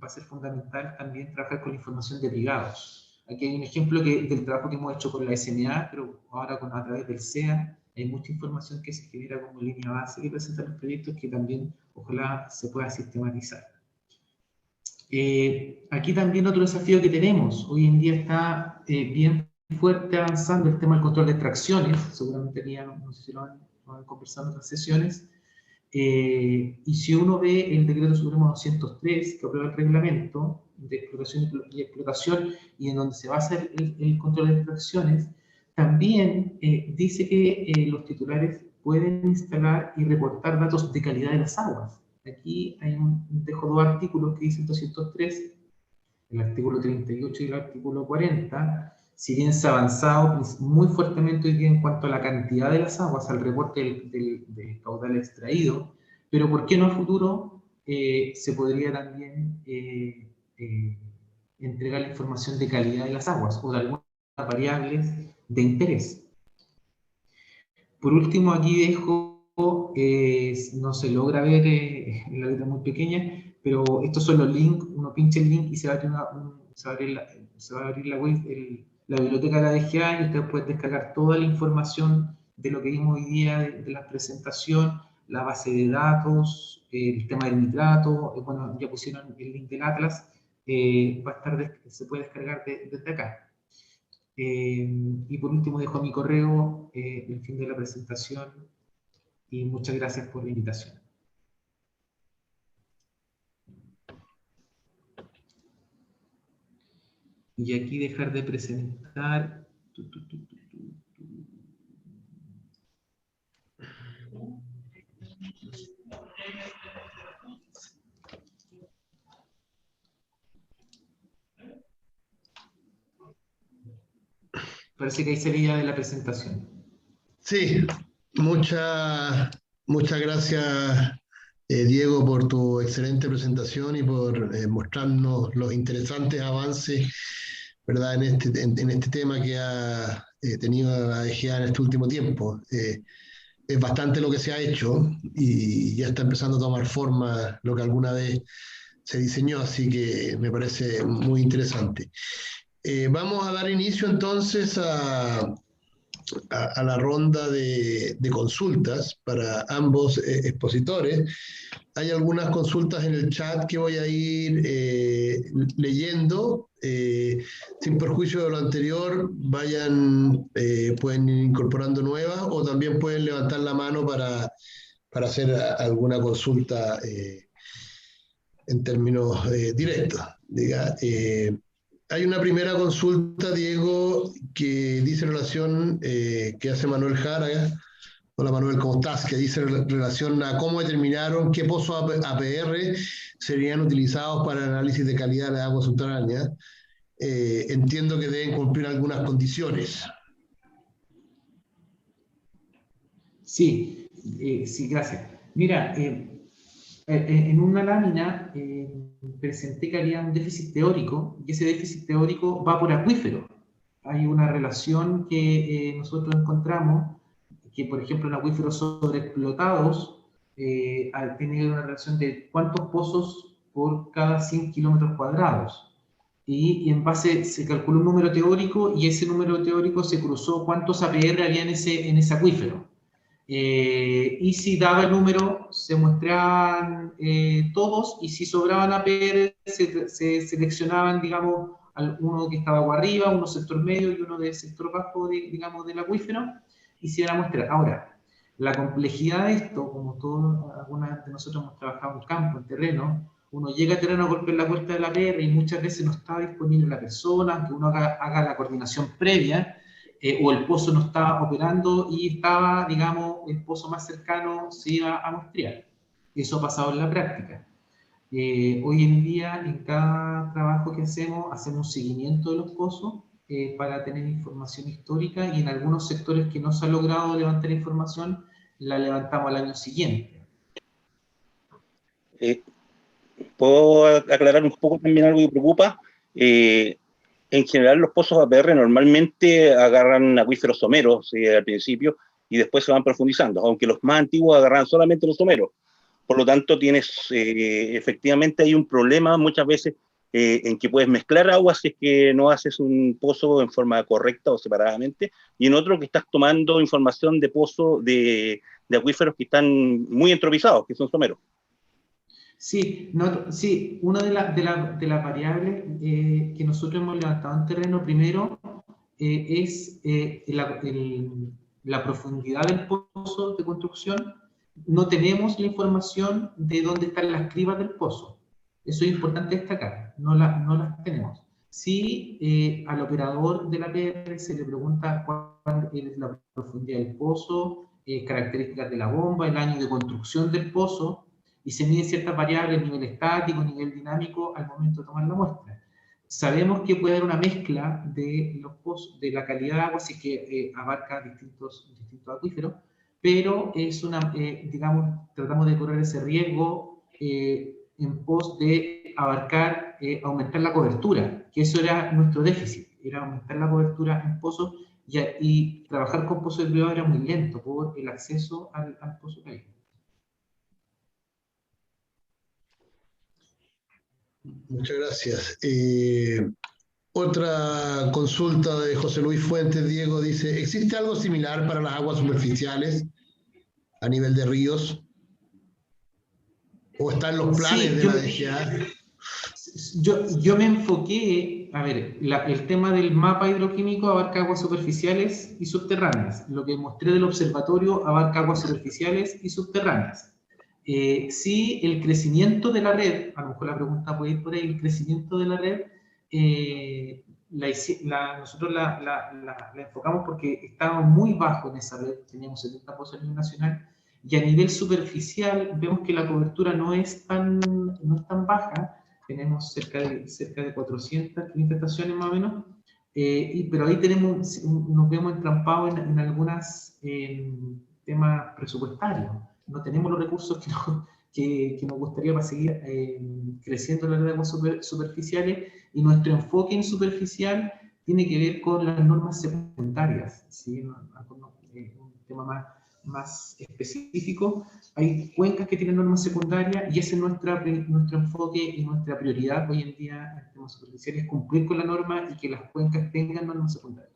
va a ser fundamental también trabajar con la información de privados. Aquí hay un ejemplo del trabajo que hemos hecho con la SMA, pero ahora a través del SEA. Hay mucha información que se genera como línea base que presentan los proyectos, que también ojalá se pueda sistematizar. Aquí también otro desafío que tenemos. Hoy en día está bien fuerte avanzando el tema del control de extracciones. Seguramente no sé si lo han conversado en otras sesiones. Y si uno ve el decreto supremo 203, que aprueba el reglamento de explotación y en donde se va a hacer el control de extracciones, también dice que los pueden instalar y reportar datos de calidad de las aguas. Aquí dejo dos artículos que dicen 203, el artículo 38 y el artículo 40. Si bien se ha avanzado muy fuertemente hoy día en cuanto a la cantidad de las aguas, al reporte del caudal extraído, pero ¿por qué no a futuro se podría también entregar la información de calidad de las aguas o de algunas variables de interés? Por último, aquí dejo, no se logra ver en la letra muy pequeña, pero estos son los links. Uno pincha el link y se va a abrir la web, la biblioteca de la DGA, y usted puede descargar toda la información de lo que vimos hoy día, de la presentación, la base de datos, el tema del nitrato. Bueno, ya pusieron el link del Atlas, se puede descargar desde acá. Y por último dejo mi correo, el fin de la presentación, y muchas gracias por la invitación. Y aquí dejar de presentar. Parece que ahí sería de la presentación. Sí, muchas gracias, Diego, por tu excelente presentación y por mostrarnos los interesantes avances, ¿verdad?, en este tema que ha tenido la DGA en este último tiempo. Es bastante lo que se ha hecho y ya está empezando a tomar forma lo que alguna vez se diseñó, así que me parece muy interesante. Vamos a dar inicio entonces a la ronda de consultas para ambos expositores. Hay algunas consultas en el chat que voy a ir leyendo. Sin perjuicio de lo anterior, pueden ir incorporando nuevas o también pueden levantar la mano para hacer alguna consulta en términos directos. Hay una primera consulta, Diego, que dice que hace Manuel Jara. Hola Manuel, ¿cómo estás? Que dice relación a cómo determinaron qué pozos APR serían utilizados para el análisis de calidad de las aguas subterráneas. Entiendo que deben cumplir algunas condiciones. Sí, sí, gracias. Mira, en una lámina presenté que había un déficit teórico, y ese déficit teórico va por acuífero. Hay una relación que nosotros encontramos, que por ejemplo en acuíferos sobreexplotados tiene una relación de cuántos pozos por cada 100 kilómetros cuadrados. Y en base se calculó un número teórico, y ese número teórico se cruzó cuántos APR había en ese acuífero. Y si daba el número, se muestraban todos, y si sobraban APR, se seleccionaban, digamos, uno que estaba agua arriba, uno sector medio y uno de sector bajo, digamos, del acuífero, y se iban a mostrar. Ahora, la complejidad de esto, como todos, algunas de nosotros hemos trabajado en campo, en terreno, uno llega a terreno a golpear la puerta de la APR y muchas veces no está disponible la persona, aunque uno haga la coordinación previa, o el pozo no estaba operando y estaba, digamos, el pozo más cercano se iba a muestrear. Eso ha pasado en la práctica. Hoy en día, en cada trabajo que hacemos un seguimiento de los pozos para tener información histórica, y en algunos sectores que no se ha logrado levantar información, la levantamos al año siguiente. ¿Puedo aclarar un poco también algo que preocupa? En general, los pozos APR normalmente agarran acuíferos someros al principio y después se van profundizando, aunque los más antiguos agarran solamente los someros. Por lo tanto, efectivamente hay un problema muchas veces en que puedes mezclar aguas si es que no haces un pozo en forma correcta o separadamente, y en otro que estás tomando información de pozo de acuíferos que están muy entropizados, que son someros. Sí, sí, una de las variables que nosotros hemos levantado en terreno primero es la profundidad del pozo de construcción, no tenemos la información de dónde están las cribas del pozo. Eso es importante destacar, no las tenemos. Sí, al operador de la APR se le pregunta cuál es la profundidad del pozo, características de la bomba, el año de construcción del pozo, y se miden ciertas variables, nivel estático, nivel dinámico, al momento de tomar la muestra. Sabemos que puede haber una mezcla de los pozos, de la calidad de agua, así que abarca distintos acuíferos, pero es digamos, tratamos de correr ese riesgo en pos de abarcar, aumentar la cobertura, que eso era nuestro déficit, era aumentar la cobertura en pozos, y trabajar con pozos de privado era muy lento por el acceso al pozo que hay. Muchas gracias. Otra consulta de José Luis Fuentes, Diego, dice, ¿existe algo similar para las aguas superficiales a nivel de ríos? ¿O están los planes de la DGA? Yo me enfoqué, a ver, el tema del mapa hidroquímico abarca aguas superficiales y subterráneas. Lo que mostré del observatorio abarca aguas superficiales y subterráneas. Sí, el crecimiento de la red, a lo mejor la pregunta puede ir por ahí, el crecimiento de la red, nosotros la enfocamos porque estábamos muy bajo en esa red, teníamos 70 pozos a nivel nacional, y a nivel superficial vemos que la cobertura no es tan baja, tenemos cerca de 400 estaciones más o menos, pero ahí nos vemos entrampados en algunos temas presupuestarios. No tenemos los recursos que nos gustaría para seguir creciendo la red de aguas superficiales, y nuestro enfoque en superficial tiene que ver con las normas secundarias, ¿sí? Un tema más específico. Hay cuencas que tienen normas secundarias y ese es nuestro enfoque y nuestra prioridad hoy en día en temas superficiales, cumplir con la norma y que las cuencas tengan normas secundarias.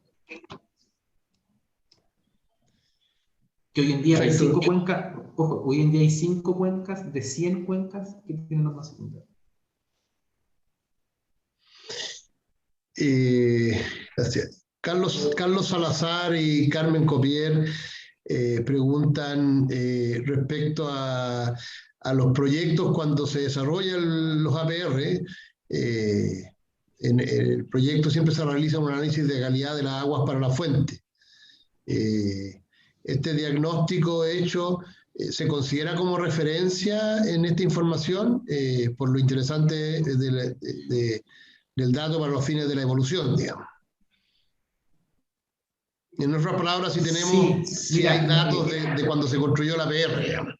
Que hoy en día hay 5 cuencas, ojo, hoy en día hay 5 cuencas de 100 cuencas que tienen normas secundarias. Gracias. Carlos Salazar y Carmen Copier preguntan respecto a los proyectos cuando se desarrollan los APR. En el proyecto siempre se realiza un análisis de calidad de las aguas para la fuente. Este diagnóstico hecho se considera como referencia en esta información por lo interesante del dato para los fines de la evolución, digamos. En otras palabras, si tenemos, si hay datos de cuando se construyó la PR, digamos.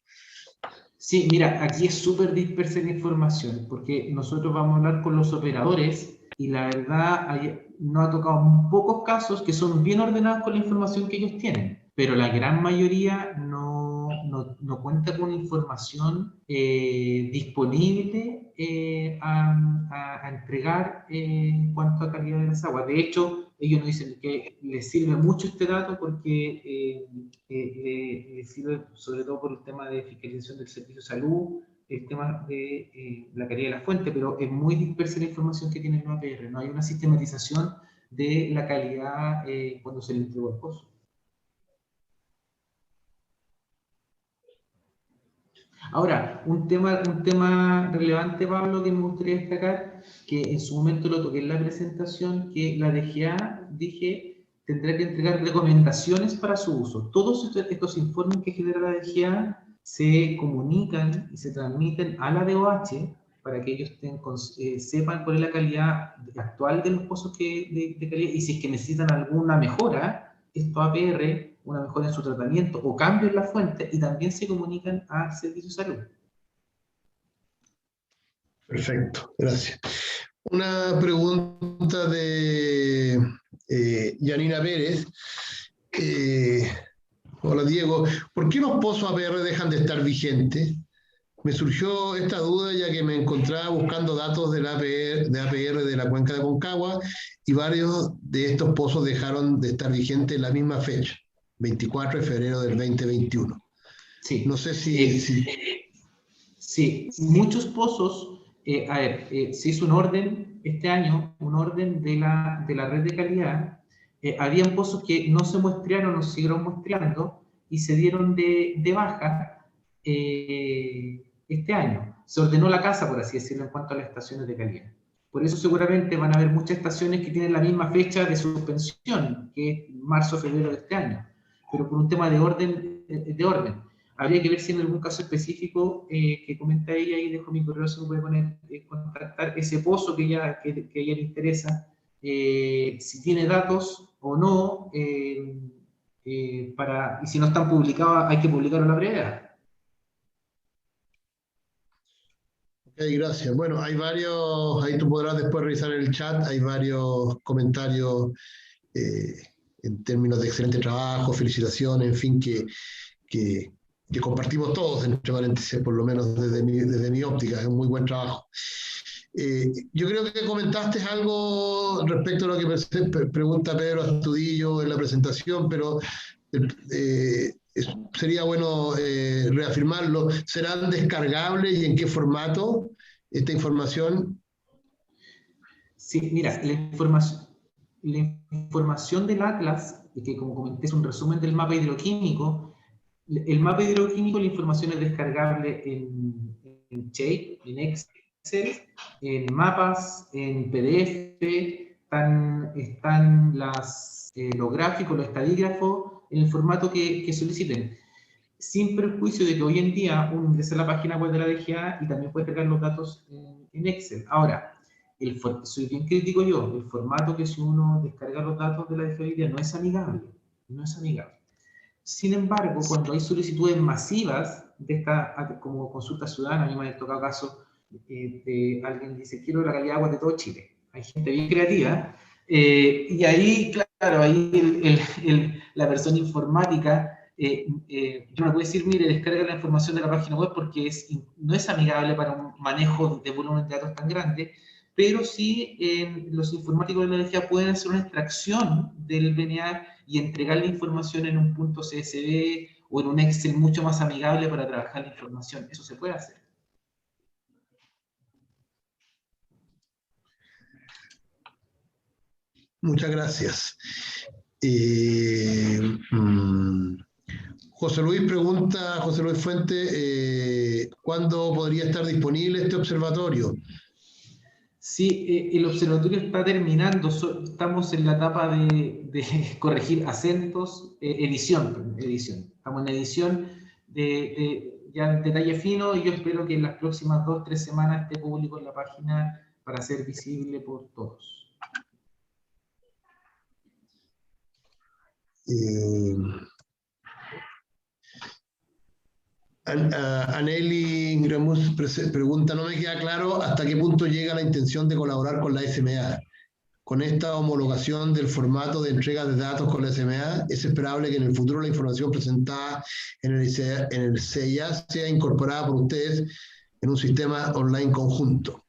Sí, mira, aquí es súper dispersa la información, porque nosotros vamos a hablar con los operadores y la verdad nos ha tocado pocos casos que son bien ordenados con la información que ellos tienen, pero la gran mayoría no cuenta con información disponible a entregar en cuanto a calidad de las aguas. De hecho, ellos nos dicen que les sirve mucho este dato porque les sirve sobre todo por el tema de fiscalización del servicio de salud, el tema de la calidad de la fuente, pero es muy dispersa la información que tiene el APR. No hay una sistematización de la calidad cuando se le entregó el pozo. Ahora, un tema relevante, Pablo, que me gustaría destacar, que en su momento lo toqué en la presentación, que la DGA, tendrá que entregar recomendaciones para su uso. Todos estos informes que genera la DGA se comunican y se transmiten a la DOH para que ellos sepan cuál es la calidad actual de los pozos de calidad, y si es que necesitan alguna mejora, estos APR, una mejora en su tratamiento o cambio en la fuente, y también se comunican al Servicio de Salud. Perfecto, gracias. Una pregunta de Yanina Pérez. Hola Diego, ¿por qué los pozos APR dejan de estar vigentes? Me surgió esta duda ya que me encontraba buscando datos de APR de la cuenca de Aconcagua y varios de estos pozos dejaron de estar vigentes en la misma fecha, 24 de febrero del 2021. Sí. No sé si... Sí, muchos pozos, se hizo un orden este año, un orden de la red de calidad. Habían pozos que no se muestrearon o se siguieron muestreando y se dieron de baja, este año. Se ordenó la casa, por así decirlo, en cuanto a las estaciones de calidad. Por eso seguramente van a haber muchas estaciones que tienen la misma fecha de suspensión, que es marzo o febrero de este año, pero por un tema de orden. Habría que ver si en algún caso específico que comenta ella, y dejo mi correo, se puede poner, contactar ese pozo que a ella le interesa, si tiene datos o no, y si no están publicados hay que publicarlo a la brevedad. Ok, gracias. Bueno, hay varios, ahí tú podrás después revisar el chat, hay varios comentarios en términos de excelente trabajo, felicitaciones, en fin, que compartimos todos, entre paréntesis, por lo menos desde mi óptica, es un muy buen trabajo. Yo creo que comentaste algo respecto a lo que pregunta Pedro Astudillo en la presentación, pero sería bueno reafirmarlo. ¿Serán descargables y en qué formato esta información? Sí, mira, la información del Atlas, que como comenté es un resumen del mapa hidroquímico, el mapa hidroquímico, la información es descargable en Shape, en Excel, en mapas, en PDF, están los gráficos, los estadígrafos, en el formato que soliciten. Sin perjuicio de que hoy en día uno ingresa a la página web de la DGA y también puede cargar los datos en Excel. Ahora, soy bien crítico yo, el formato que si uno descarga los datos de la DGA no es amigable, no es amigable. Sin embargo, cuando hay solicitudes masivas de esta, como consulta ciudadana, a mí me ha tocado caso de alguien que dice, quiero la calidad de agua de todo Chile. Hay gente bien creativa, y ahí, claro, ahí la persona informática yo no puedo decir, mire, descarga la información de la página web porque no es amigable para un manejo de volumen de datos tan grande, pero sí los informáticos de la energía pueden hacer una extracción del BNA y entregar la información en un punto CSV o en un Excel mucho más amigable para trabajar la información. Eso se puede hacer. Muchas gracias. José Luis Fuente, ¿cuándo podría estar disponible este observatorio? Sí, el observatorio está terminando, estamos en la etapa de corregir acentos, edición. Estamos en edición ya en detalle fino, y yo espero que en las próximas 2 o 3 semanas esté público en la página para ser visible por todos. Aneli Gramus pregunta, no me queda claro hasta qué punto llega la intención de colaborar con la SMA. Con esta homologación del formato de entrega de datos con la SMA, es esperable que en el futuro la información presentada en el CIA sea incorporada por ustedes en un sistema online conjunto.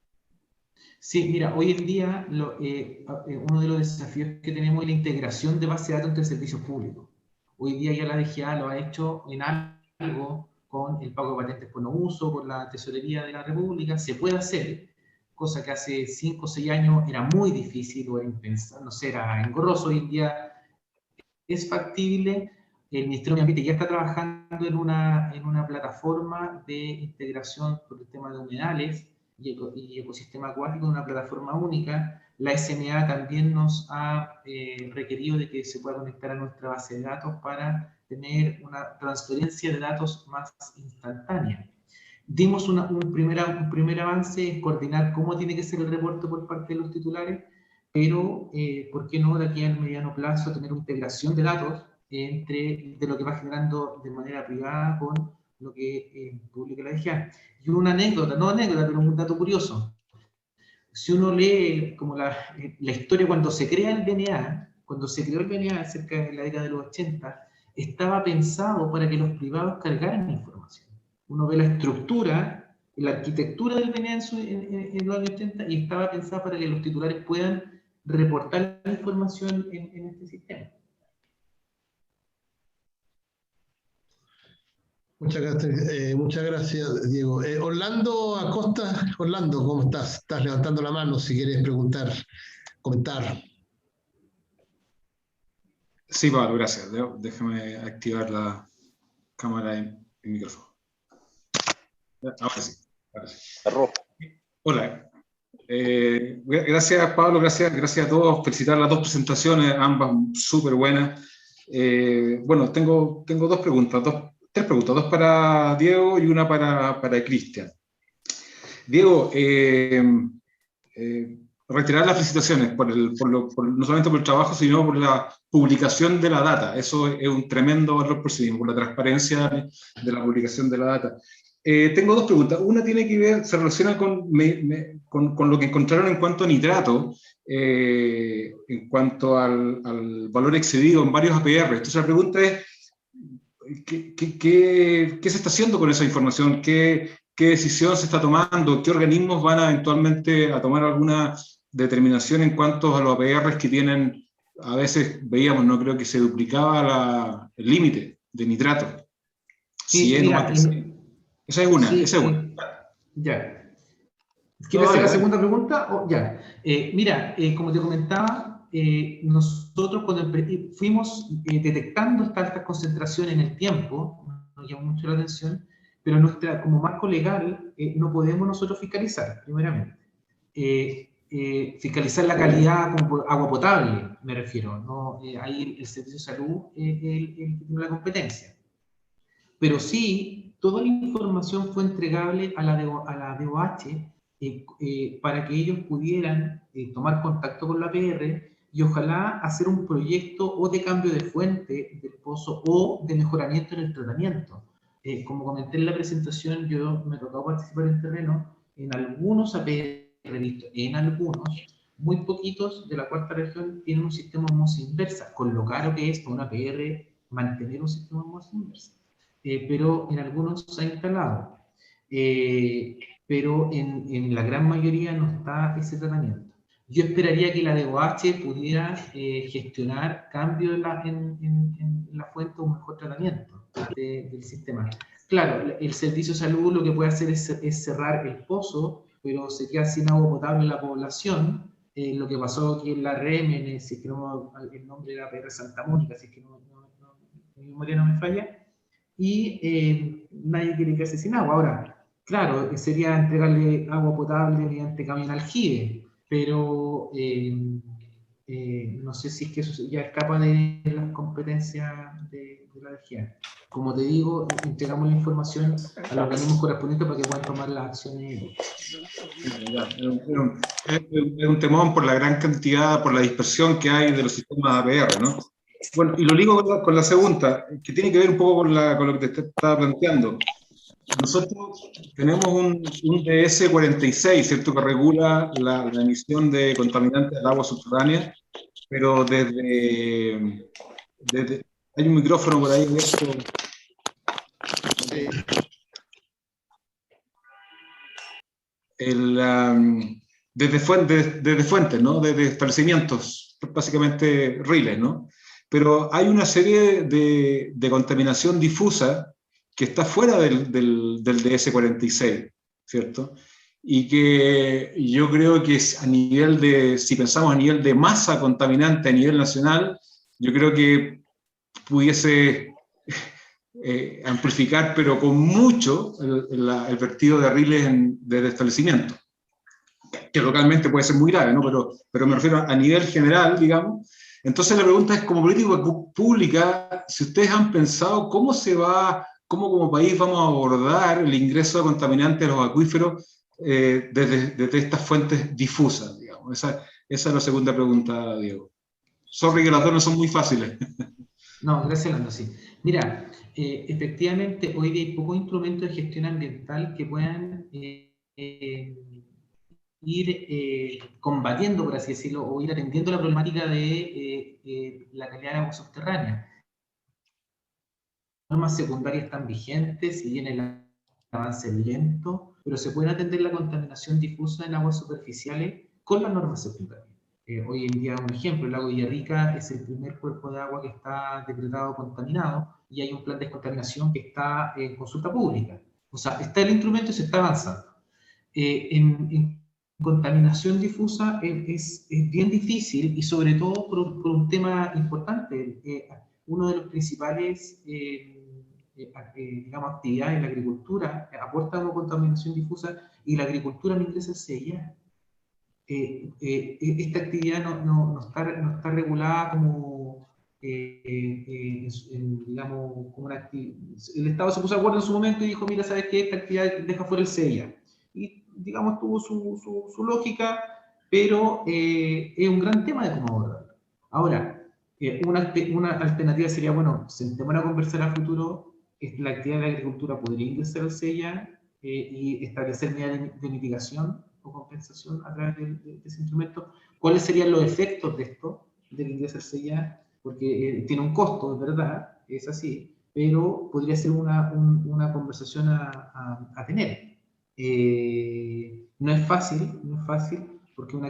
Sí, mira, hoy en día uno de los desafíos que tenemos es la integración de base de datos entre servicios públicos. Hoy día ya la DGA lo ha hecho en algo con el pago de patentes por no uso, con la Tesorería de la República. Se puede hacer, cosa que hace 5 o 6 años era muy difícil o era impensable, no sé, era engorroso. Hoy en día es factible. El Ministerio de Ambiente ya está trabajando en una plataforma de integración por el tema de humedales y ecosistema acuático, una plataforma única. La SMA también nos ha requerido de que se pueda conectar a nuestra base de datos para tener una transferencia de datos más instantánea. Dimos un primer avance en coordinar cómo tiene que ser el reporte por parte de los titulares, pero ¿por qué no de aquí al mediano plazo tener una integración de datos de lo que va generando de manera privada con lo que publica la DGA? Y una anécdota, no anécdota, pero un dato curioso. Si uno lee como la historia cuando se crea el BNA, cuando se creó el BNA cerca de la década de los 80, estaba pensado para que los privados cargaran la información. Uno ve la estructura, la arquitectura del BNA en los años 80 y estaba pensado para que los titulares puedan reportar la información en este sistema. Muchas gracias, Diego. Orlando Acosta, Orlando, ¿cómo estás? Estás levantando la mano si quieres preguntar, comentar. Sí, Pablo, gracias. Déjame activar la cámara y el micrófono. Ahora sí. Ahora sí. Arroz. Hola. Gracias, Pablo, gracias a todos. Felicitar las dos presentaciones, ambas súper buenas. Bueno, tengo tres preguntas, dos para Diego y una para Cristian. Diego, retirar las felicitaciones no solamente por el trabajo, sino por la publicación de la data. Eso es un tremendo valor por sí mismo, por la transparencia de la publicación de la data. Tengo dos preguntas. Una tiene que ver, se relaciona con lo que encontraron en cuanto a nitrato, en cuanto al valor excedido en varios APR. Entonces la pregunta es, ¿qué se está haciendo con esa información? ¿Qué decisión se está tomando? ¿Qué organismos van eventualmente a tomar alguna determinación en cuanto a los APRs que tienen, a veces veíamos, no creo que se duplicaba el límite de nitrato? Sí, mira, esa es una. Ya. ¿Quieres hacer la segunda pregunta? Ya. Mira, como te comentaba, nosotros cuando fuimos detectando estas concentraciones en el tiempo, nos llamó mucho la atención, pero como marco legal no podemos nosotros fiscalizar, primeramente. Fiscalizar la calidad como agua potable, me refiero, ¿no? Ahí el Servicio de Salud el que tiene la competencia. Pero sí, toda la información fue entregable a la DOH para que ellos pudieran tomar contacto con la APR y ojalá hacer un proyecto o de cambio de fuente del pozo o de mejoramiento en el tratamiento. Como comenté en la presentación, yo me tocó participar en terreno en algunos APR, en algunos, muy poquitos de la cuarta región tienen un sistema de osmosis inversa, con lo caro que es para una APR mantener un sistema de osmosis inversa. Pero en algunos se ha instalado. Pero en la gran mayoría no está ese tratamiento. Yo esperaría que la DOH pudiera gestionar cambios en la fuente o un mejor tratamiento del sistema. Claro, el Servicio de Salud lo que puede hacer es cerrar el pozo, pero se queda sin agua potable en la población. Lo que pasó aquí en la REM, si es que no, el nombre era PR Santa Mónica, si es que mi memoria no me falla, y nadie quiere quedarse sin agua. Ahora, claro, sería entregarle agua potable mediante camión aljibe, pero no sé si es que eso ya escapa de las competencias de la región. Como te digo, entregamos la información a los organismos correspondientes para que puedan tomar las acciones. Es un temón por la gran cantidad, por la dispersión que hay de los sistemas APR, ¿no? Bueno, y lo ligo con la segunda, que tiene que ver un poco con lo que te estaba planteando. Nosotros tenemos un DS46, ¿cierto?, que regula la emisión de contaminantes al agua subterránea, pero desde hay un micrófono por ahí abierto. Desde fuentes, ¿no?, desde establecimientos, básicamente riles, ¿no? Pero hay una serie de contaminación difusa que está fuera del DS46, ¿cierto? Y que yo creo que es a nivel si pensamos a nivel de masa contaminante a nivel nacional, yo creo que pudiese amplificar, pero con mucho, el vertido de riles desde establecimientos, que localmente puede ser muy grave, ¿no? Pero me refiero a nivel general, digamos. Entonces la pregunta es, como política pública, si ustedes han pensado cómo como país vamos a abordar el ingreso de contaminantes a los acuíferos desde estas fuentes difusas, digamos. Esa es la segunda pregunta, Diego. Sorry que las dos no son muy fáciles. No, gracias, Lando, sí. Mira, efectivamente, hoy hay pocos instrumentos de gestión ambiental que puedan ir combatiendo, por así decirlo, o ir atendiendo la problemática de la calidad de agua subterránea. Las normas secundarias están vigentes, si bien el avance es lento, pero se puede atender la contaminación difusa en aguas superficiales con las normas secundarias. Hoy en día, un ejemplo, el lago Villarrica es el primer cuerpo de agua que está decretado contaminado y hay un plan de descontaminación que está en consulta pública. O sea, está el instrumento y se está avanzando. En contaminación difusa es bien difícil y sobre todo por un tema importante. Uno de los principales digamos, actividades en la agricultura aportan una contaminación difusa y la agricultura no ingresa al CIA. Esta actividad no está regulada como, digamos, como una actividad. El Estado se puso de acuerdo en su momento y dijo, mira, ¿sabes qué? Esta actividad deja fuera el CIA. Y, digamos, tuvo su lógica, pero es un gran tema de cómo abordarlo. Ahora, una alternativa sería, bueno, sentémonos a conversar a futuro, la actividad de la agricultura podría ingresar al CIA y establecer medidas de mitigación o compensación a través de ese instrumento. ¿Cuáles serían los efectos de esto, del ingreso al CIA? Porque tiene un costo, es verdad, es así, pero podría ser una conversación a tener. No es fácil, porque es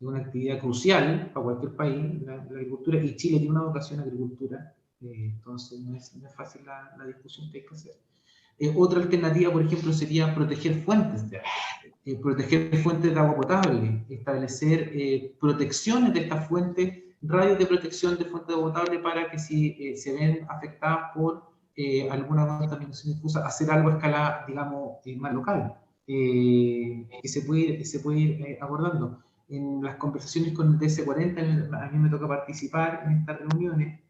una actividad crucial para cualquier país, la agricultura, y Chile tiene una vocación a agricultura, entonces no es fácil la discusión que hay que hacer. Otra alternativa, por ejemplo, sería proteger fuentes de agua potable, establecer protecciones de estas fuentes, radios de protección de fuentes de agua potable para que si se ven afectadas por alguna contaminación difusa, hacer algo a escala, digamos, más local, que se puede ir abordando. En las conversaciones con el DS40, a mí me toca participar en estas reuniones.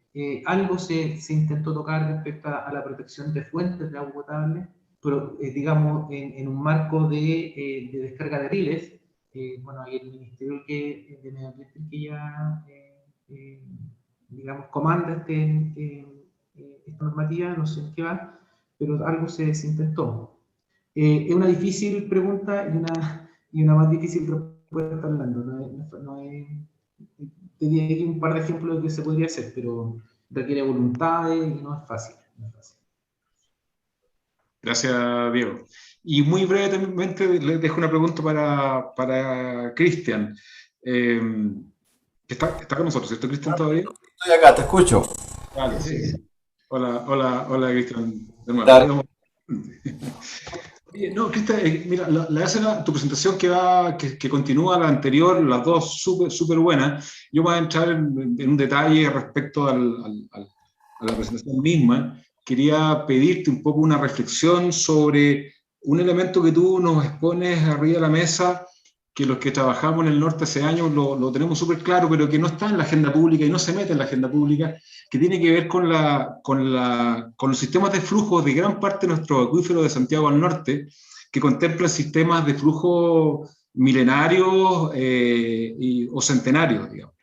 Algo se intentó tocar respecto a la protección de fuentes de agua potable, pero digamos en un marco de descarga de riles. Bueno, hay el Ministerio de Medio Ambiente que ya digamos comanda esta normativa, no sé en qué va, pero algo se intentó. Es una difícil pregunta y una más difícil respuesta hablando. Te di aquí un par de ejemplos de que se podría hacer, pero requiere voluntades y no es fácil. Gracias, Diego. Y muy brevemente les dejo una pregunta para Cristian. Está con nosotros, ¿cierto, Cristian, todavía? Estoy acá, te escucho. Vale, sí. Hola, Cristian. De nuevo. Dale. No, Cristian, mira, tu presentación que continúa la anterior, las dos súper buenas. Yo voy a entrar en un detalle respecto a la presentación misma. Quería pedirte un poco una reflexión sobre un elemento que tú nos expones arriba de la mesa, que los que trabajamos en el norte hace años lo tenemos súper claro, pero que no está en la agenda pública y no se mete en la agenda pública, que tiene que ver con los sistemas de flujo de gran parte de nuestro acuífero de Santiago al norte, que contemplan sistemas de flujo milenarios o centenarios, digamos.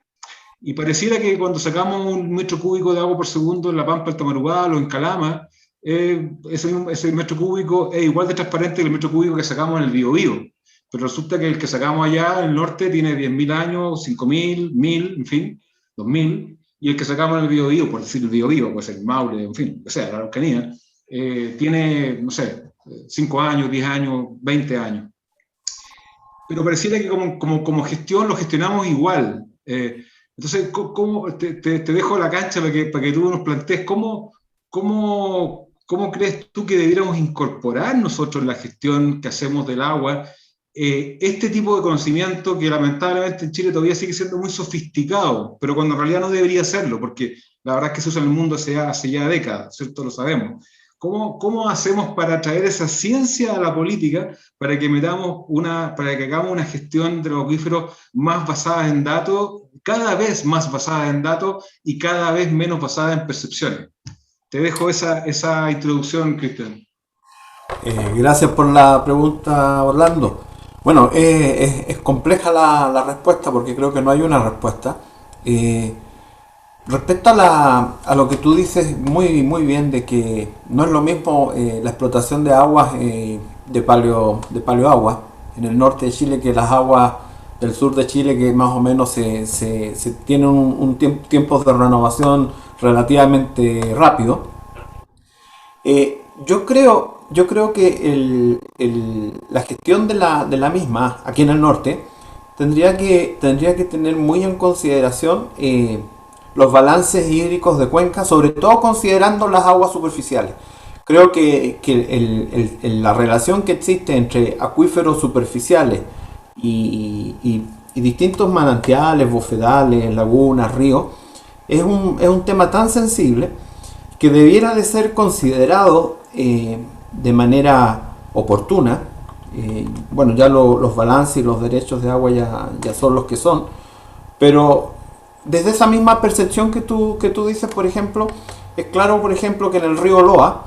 Y pareciera que cuando sacamos 1 metro cúbico de agua por segundo en la Pampa del Tamarugal o en Calama, ese metro cúbico es igual de transparente que el metro cúbico que sacamos en el Biobío. Pero resulta que el que sacamos allá en el norte tiene 10.000 años, 5.000, 1.000, en fin, 2.000, y el que sacamos en el Biobío, por decir el Biobío, puede ser el Maule, en fin, o sea, la Araucanía, tiene, no sé, 5 años, 10 años, 20 años. Pero pareciera que como gestión lo gestionamos igual. Entonces, te dejo la cancha para que tú nos plantees cómo crees tú que debiéramos incorporar nosotros en la gestión que hacemos del agua este tipo de conocimiento que lamentablemente en Chile todavía sigue siendo muy sofisticado, pero cuando en realidad no debería serlo, porque la verdad es que se usa en el mundo hace ya décadas, ¿cierto? Lo sabemos. ¿Cómo hacemos para traer esa ciencia a la política para que hagamos una gestión de los acuíferos más basada en datos, cada vez más basada en datos y cada vez menos basada en percepciones? Te dejo esa introducción, Cristian. Gracias por la pregunta, Orlando. Bueno, es compleja la respuesta porque creo que no hay una respuesta. Respecto a lo que tú dices muy bien de que no es lo mismo la explotación de aguas de paleoagua en el norte de Chile que las aguas del sur de Chile, que más o menos se tienen un tiempo de renovación relativamente rápido. Yo creo que la gestión de la misma aquí en el norte tendría que tener muy en consideración los balances hídricos de cuenca, sobre todo considerando las aguas superficiales. Creo que la relación que existe entre acuíferos superficiales y distintos manantiales, bofedales, lagunas, ríos, es un tema tan sensible que debiera de ser considerado de manera oportuna. Bueno, ya los balances y los derechos de agua ya son los que son, pero desde esa misma percepción que tú dices, por ejemplo, es claro, por ejemplo, que en el río Loa,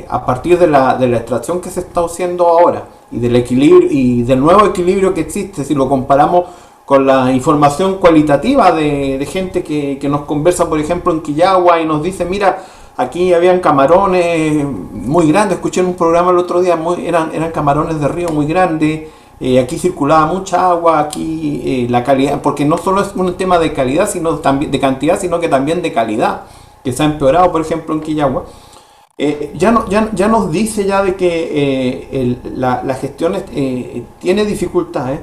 a partir de la extracción que se está haciendo ahora y del equilibrio y del nuevo equilibrio que existe, si lo comparamos con la información cualitativa de gente que nos conversa, por ejemplo, en Quillagua y nos dice, mira, aquí habían camarones muy grandes, escuché en un programa el otro día, eran camarones de río muy grandes, aquí circulaba mucha agua, aquí la calidad, porque no solo es un tema de calidad, sino también de cantidad, sino que también de calidad, que se ha empeorado, por ejemplo, en Quillagua. Ya nos dice ya de que la gestión tiene dificultades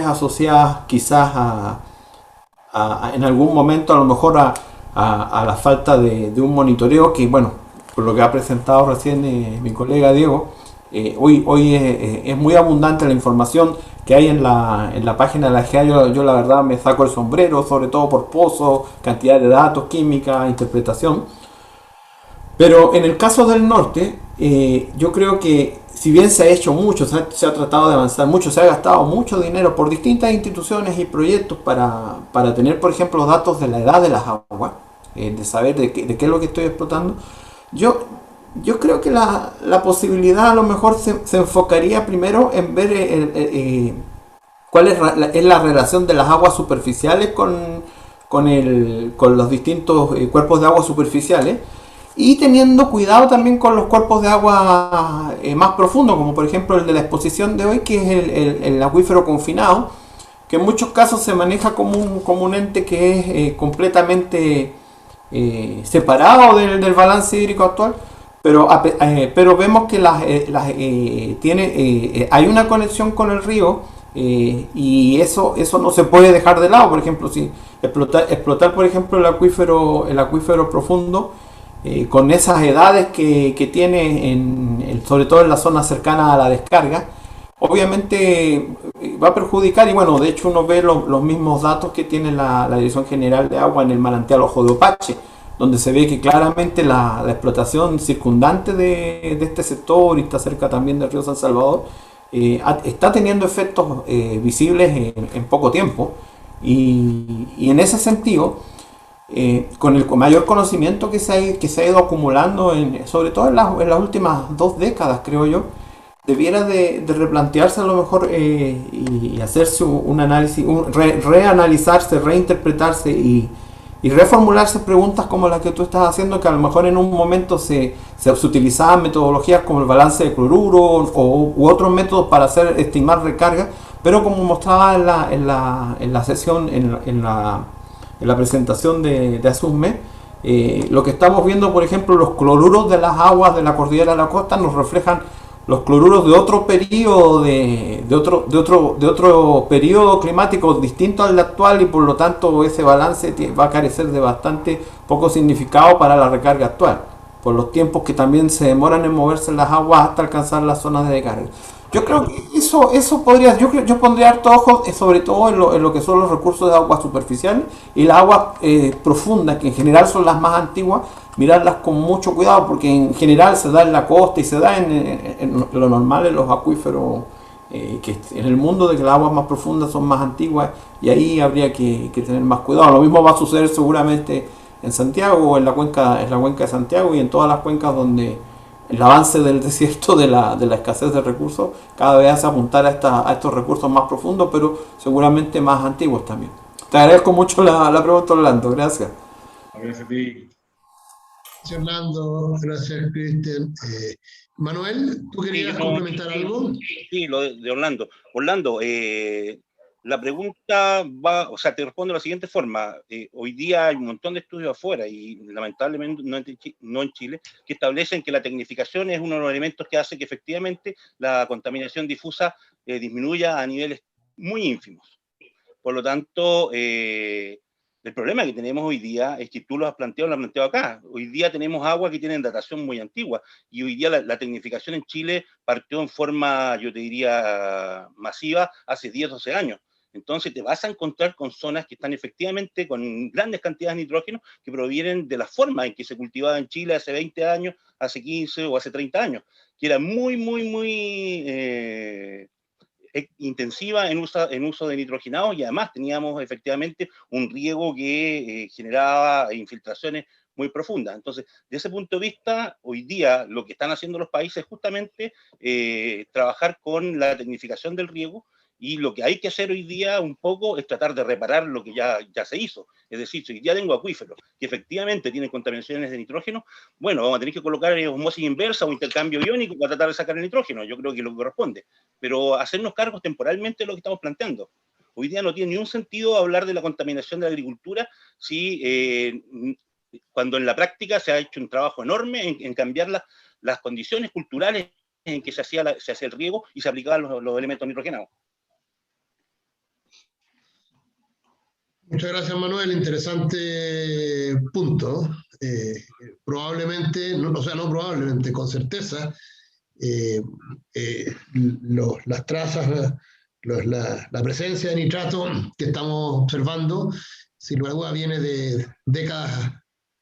asociadas quizás en algún momento a lo mejor a la falta de un monitoreo que, bueno, por lo que ha presentado recién mi colega Diego, hoy es muy abundante la información que hay en la página de la GEA. Yo la verdad me saco el sombrero, sobre todo por pozos, cantidad de datos, química, interpretación. Pero en el caso del norte, yo creo que si bien se ha hecho mucho, se ha tratado de avanzar mucho, se ha gastado mucho dinero por distintas instituciones y proyectos para tener, por ejemplo, datos de la edad de las aguas, de saber de qué es lo que estoy explotando. Yo creo que la posibilidad a lo mejor se enfocaría primero en ver cuál es la relación de las aguas superficiales con los distintos cuerpos de agua superficiales, y teniendo cuidado también con los cuerpos de agua más profundos, como por ejemplo el de la exposición de hoy, que es el acuífero confinado, que en muchos casos se maneja como un ente que es completamente separado del balance hídrico actual, pero vemos que hay una conexión con el río, y eso no se puede dejar de lado. Por ejemplo, si explotar por ejemplo el acuífero profundo, con esas edades que tiene, sobre todo en la zona cercana a la descarga, obviamente va a perjudicar. Y bueno, de hecho uno ve los mismos datos que tiene la Dirección General de Agua en el manantial Ojo de Opache, donde se ve que claramente la explotación circundante de este sector, y está cerca también del río San Salvador, está teniendo efectos visibles en poco tiempo. Y en ese sentido, con el mayor conocimiento que se ha ido acumulando, sobre todo en las últimas 2 décadas, creo yo, debiera de replantearse a lo mejor y hacerse un análisis, reanalizarse, reinterpretarse y reformularse preguntas como la que tú estás haciendo, que a lo mejor en un momento se utilizaban metodologías como el balance de cloruro u otros métodos para estimar recarga, pero como mostraba en la sesión, en la presentación de Asusme, lo que estamos viendo, por ejemplo, los cloruros de las aguas de la cordillera de la costa nos reflejan los cloruros de otro periodo, de otro periodo climático distinto al actual, y por lo tanto ese balance va a carecer de bastante poco significado para la recarga actual, por los tiempos que también se demoran en moverse las aguas hasta alcanzar las zonas de descarga. Yo creo que eso podría, yo pondría harto ojo, sobre todo en lo que son los recursos de agua superficial y las aguas profundas, que en general son las más antiguas, mirarlas con mucho cuidado, porque en general se da en la costa y se da en lo normal en los acuíferos, que en el mundo, de que las aguas más profundas son más antiguas, y ahí habría que tener más cuidado. Lo mismo va a suceder seguramente en Santiago, en la cuenca de Santiago, y en todas las cuencas donde el avance del desierto, de la escasez de recursos, cada vez hace apuntar a estos recursos más profundos, pero seguramente más antiguos también. Te agradezco mucho la pregunta, Orlando. Gracias. Gracias a ti. Gracias, Orlando. Gracias, Cristian. Manuel, ¿tú querías complementar algo? Sí, lo de Orlando. Orlando, la pregunta va, o sea, te respondo de la siguiente forma. Hoy día hay un montón de estudios afuera, y lamentablemente no en Chile, que establecen que la tecnificación es uno de los elementos que hace que efectivamente la contaminación difusa disminuya a niveles muy ínfimos. Por lo tanto, el problema que tenemos hoy día es que tú lo has planteado acá. Hoy día tenemos aguas que tienen datación muy antigua, y hoy día la tecnificación en Chile partió en forma, yo te diría, masiva hace 10, 12 años. Entonces te vas a encontrar con zonas que están efectivamente con grandes cantidades de nitrógeno que provienen de la forma en que se cultivaba en Chile hace 20 años, hace 15 o hace 30 años, que era muy intensiva en uso de nitrogenados, y además teníamos efectivamente un riego que generaba infiltraciones muy profundas. Entonces, de ese punto de vista, hoy día lo que están haciendo los países es justamente trabajar con la tecnificación del riego, y lo que hay que hacer hoy día un poco es tratar de reparar lo que ya se hizo. Es decir, si ya tengo acuíferos que efectivamente tienen contaminaciones de nitrógeno, bueno, vamos a tener que colocar osmosis inversa o intercambio iónico para tratar de sacar el nitrógeno, yo creo que es lo que corresponde. Pero hacernos cargos temporalmente de lo que estamos planteando. Hoy día no tiene ni un sentido hablar de la contaminación de la agricultura si cuando en la práctica se ha hecho un trabajo enorme en cambiar las condiciones culturales en que se hacía el riego y se aplicaban los elementos nitrogenados. Muchas gracias, Manuel. Interesante punto. Probablemente, no probablemente, con certeza, las trazas, la presencia de nitrato que estamos observando, sin lugar a dudas, viene de décadas,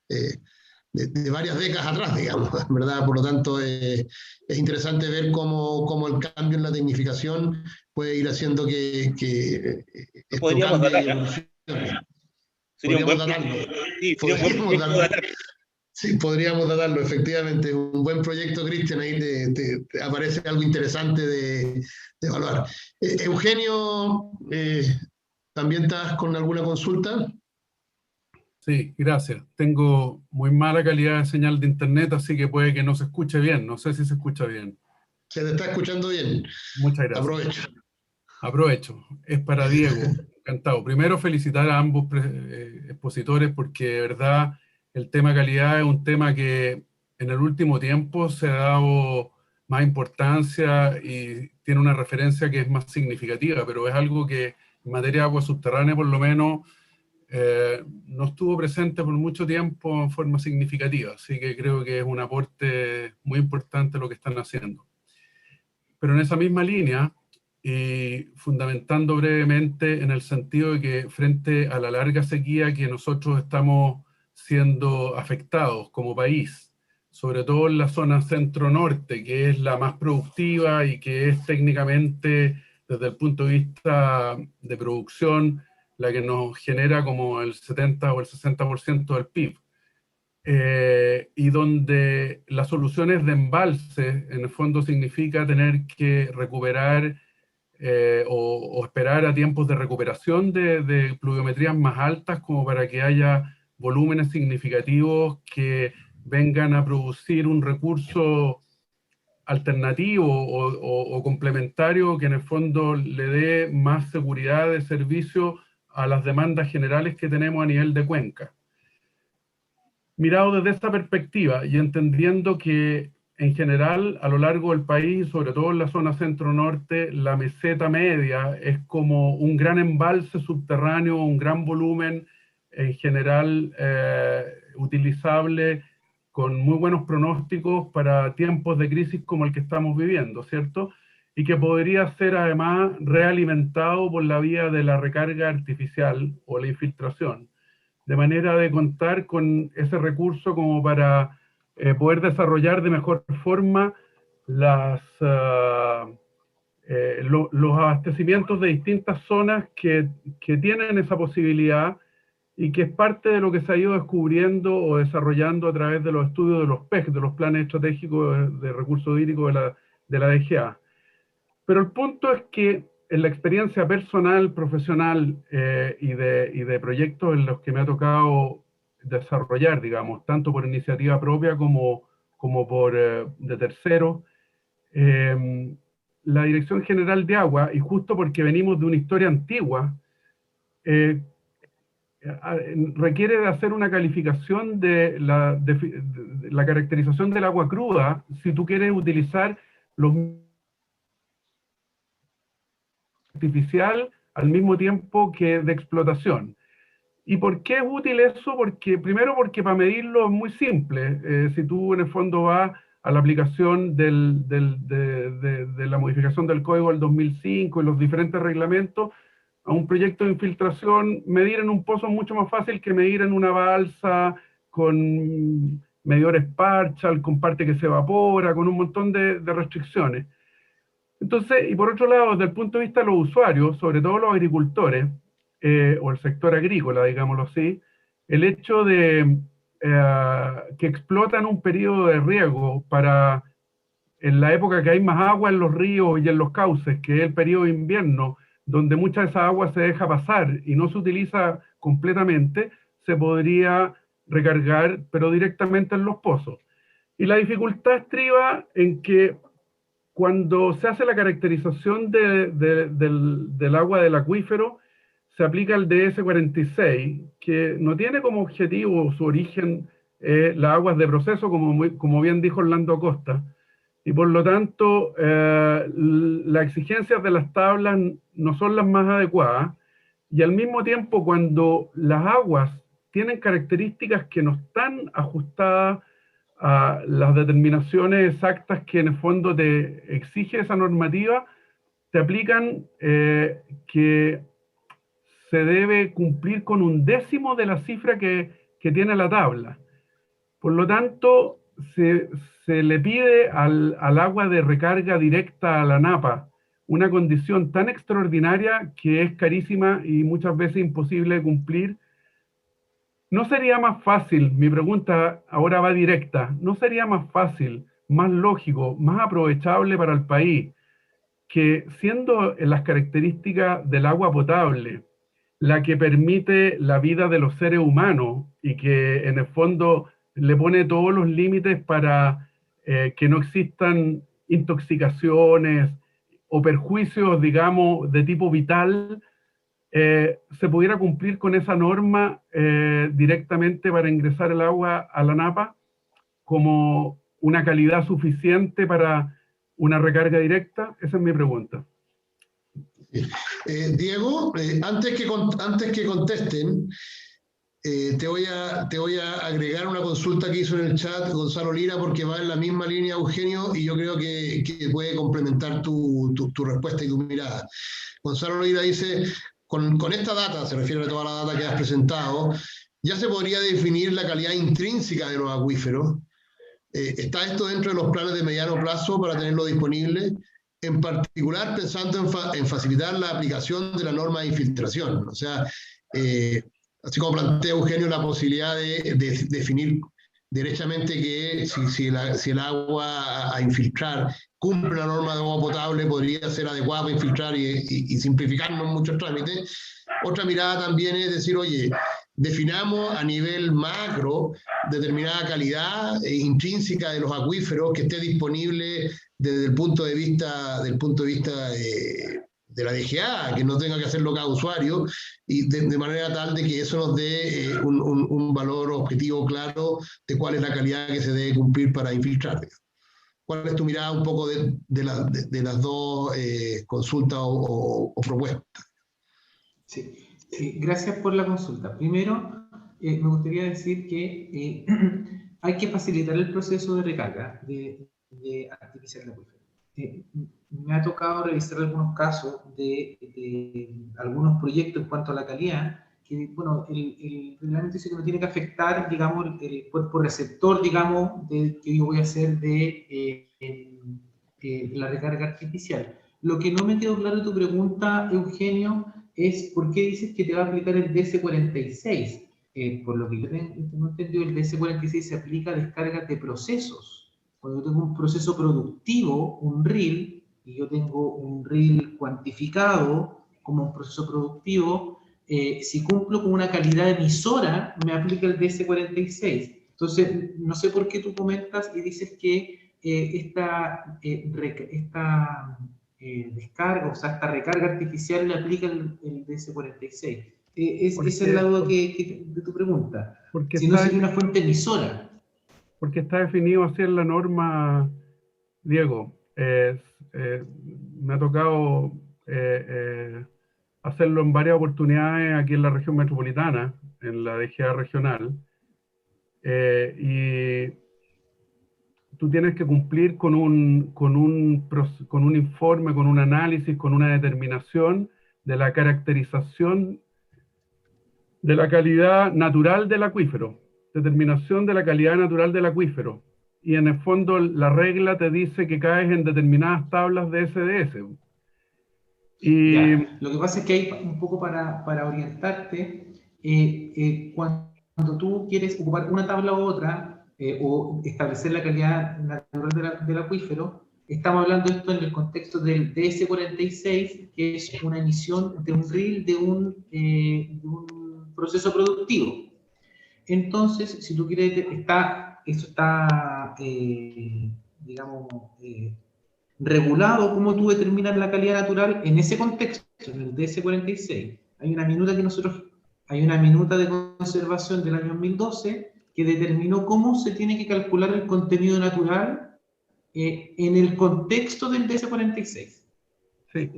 de varias décadas atrás, digamos, ¿verdad? Por lo tanto, es interesante ver cómo el cambio en la tecnificación puede ir haciendo que esto podríamos cambie y datar, evolucione. sería un buen Datarlo. Sí, podríamos datar. Sí, podríamos datarlo, efectivamente. Un buen proyecto, Cristian, ahí te aparece algo interesante de evaluar. Eugenio, ¿también estás con alguna consulta? Sí, gracias. Tengo muy mala calidad de señal de internet, así que puede que no se escuche bien. No sé si se escucha bien. Se te está escuchando bien. Muchas gracias. Aprovecho. Aprovecho. Es para Diego. Encantado. Primero, felicitar a ambos expositores, porque de verdad el tema calidad es un tema que en el último tiempo se ha dado más importancia y tiene una referencia que es más significativa, pero es algo que en materia de agua subterránea por lo menos no estuvo presente por mucho tiempo en forma significativa, así que creo que es un aporte muy importante lo que están haciendo. Pero en esa misma línea, y fundamentando brevemente en el sentido de que frente a la larga sequía que nosotros estamos siendo afectados como país, sobre todo en la zona centro-norte, que es la más productiva y que es técnicamente, desde el punto de vista de producción, la que nos genera como el 70 o el 60% del PIB. Y donde las soluciones de embalse, en el fondo, significa tener que recuperar o esperar a tiempos de recuperación de pluviometrías más altas como para que haya volúmenes significativos que vengan a producir un recurso alternativo o complementario que en el fondo le dé más seguridad de servicio a las demandas generales que tenemos a nivel de cuenca. Mirado desde esta perspectiva y entendiendo que en general a lo largo del país, sobre todo en la zona centro-norte, la meseta media es como un gran embalse subterráneo, un gran volumen en general utilizable con muy buenos pronósticos para tiempos de crisis como el que estamos viviendo, ¿cierto? Y que podría ser además realimentado por la vía de la recarga artificial o la infiltración, de manera de contar con ese recurso como para poder desarrollar de mejor forma los abastecimientos de distintas zonas que tienen esa posibilidad y que es parte de lo que se ha ido descubriendo o desarrollando a través de los estudios de los PEC, de los planes estratégicos de recursos hídricos de la DGA. Pero el punto es que en la experiencia personal, profesional y de proyectos en los que me ha tocado desarrollar, digamos, tanto por iniciativa propia como por de terceros, la Dirección General de Agua, y justo porque venimos de una historia antigua, requiere de hacer una calificación de la caracterización del agua cruda si tú quieres utilizar los artificial al mismo tiempo que de explotación. ¿Y por qué es útil eso? Primero porque para medirlo es muy simple. Si tú en el fondo vas a la aplicación de la modificación del código del 2005 y los diferentes reglamentos, a un proyecto de infiltración, medir en un pozo es mucho más fácil que medir en una balsa con medidores Parshall, con parte que se evapora, con un montón de restricciones. Entonces, y por otro lado, desde el punto de vista de los usuarios, sobre todo los agricultores, o el sector agrícola, digámoslo así, el hecho de que explotan un periodo de riego para, en la época que hay más agua en los ríos y en los cauces, que es el periodo de invierno, donde mucha de esa agua se deja pasar y no se utiliza completamente, se podría recargar, pero directamente en los pozos. Y la dificultad estriba en que cuando se hace la caracterización del agua del acuífero, se aplica el DS46, que no tiene como objetivo su origen las aguas de proceso, como bien dijo Orlando Acosta, y por lo tanto las exigencias de las tablas no son las más adecuadas, y al mismo tiempo cuando las aguas tienen características que no están ajustadas a las determinaciones exactas que en el fondo te exige esa normativa, te aplican que se debe cumplir con 1/10 de la cifra que tiene la tabla. Por lo tanto, se le pide al agua de recarga directa a la napa una condición tan extraordinaria que es carísima y muchas veces imposible de cumplir. ¿No sería más fácil, mi pregunta ahora va directa, no sería más fácil, más lógico, más aprovechable para el país, que siendo las características del agua potable la que permite la vida de los seres humanos y que en el fondo le pone todos los límites para que no existan intoxicaciones o perjuicios, digamos, de tipo vital, se pudiera cumplir con esa norma directamente para ingresar el agua a la napa como una calidad suficiente para una recarga directa? Esa es mi pregunta. Diego, antes que contesten, te voy a agregar una consulta que hizo en el chat Gonzalo Lira, porque va en la misma línea, Eugenio, y yo creo que puede complementar tu respuesta y tu mirada. Gonzalo Lira dice, con esta data, se refiere a toda la data que has presentado, ya se podría definir la calidad intrínseca de los acuíferos. ¿Está esto dentro de los planes de mediano plazo para tenerlo disponible? En particular, pensando en facilitar la aplicación de la norma de infiltración. O sea, así como plantea Eugenio, la posibilidad de definir derechamente que si el agua a infiltrar cumple la norma de agua potable, podría ser adecuada para infiltrar y simplificarnos muchos trámites. Otra mirada también es decir, oye, definamos a nivel macro determinada calidad intrínseca de los acuíferos que esté disponible desde el punto de vista de la DGA, que no tenga que hacerlo cada usuario, y de manera tal de que eso nos dé un valor objetivo claro de cuál es la calidad que se debe cumplir para infiltrar. ¿Cuál es tu mirada un poco de las dos consultas o propuestas? Sí. Gracias por la consulta. Primero, me gustaría decir que hay que facilitar el proceso de recarga de artificial de acuífero. Me ha tocado revisar algunos casos de algunos proyectos en cuanto a la calidad, que, bueno, el reglamento dice que no tiene que afectar, digamos, el cuerpo receptor, digamos, que yo voy a hacer de la recarga artificial. Lo que no me quedó claro de tu pregunta, Eugenio, es por qué dices que te va a aplicar el DS46. Por lo que yo tengo entendido, el DS46 se aplica a descargas de procesos. Cuando yo tengo un proceso productivo, un RIL, y yo tengo un RIL cuantificado como un proceso productivo, si cumplo con una calidad emisora, me aplica el DS46. Entonces, no sé por qué tú comentas y dices que esta descarga, o sea, esta recarga artificial le aplica el DS46. Esa es la duda de tu pregunta. Si no sería una fuente emisora. Porque está definido así en la norma, Diego. Me ha tocado hacerlo en varias oportunidades aquí en la región metropolitana, en la DGA regional. Y tú tienes que cumplir con un informe, con un análisis, con una determinación de la caracterización de la calidad natural del acuífero, determinación de la calidad natural del acuífero. Y en el fondo la regla te dice que caes en determinadas tablas de SDS. Y ya. Lo que pasa es que hay un poco para orientarte, cuando tú quieres ocupar una tabla u otra, o establecer la calidad natural del acuífero, estamos hablando de esto en el contexto del DS46, que es una emisión de un RIL de un proceso productivo. Entonces, si tú quieres, eso está, digamos, regulado cómo tú determinas la calidad natural en ese contexto, en el DS46. Hay una minuta de conservación del año 2012 que determinó cómo se tiene que calcular el contenido natural en el contexto del DS46. sí,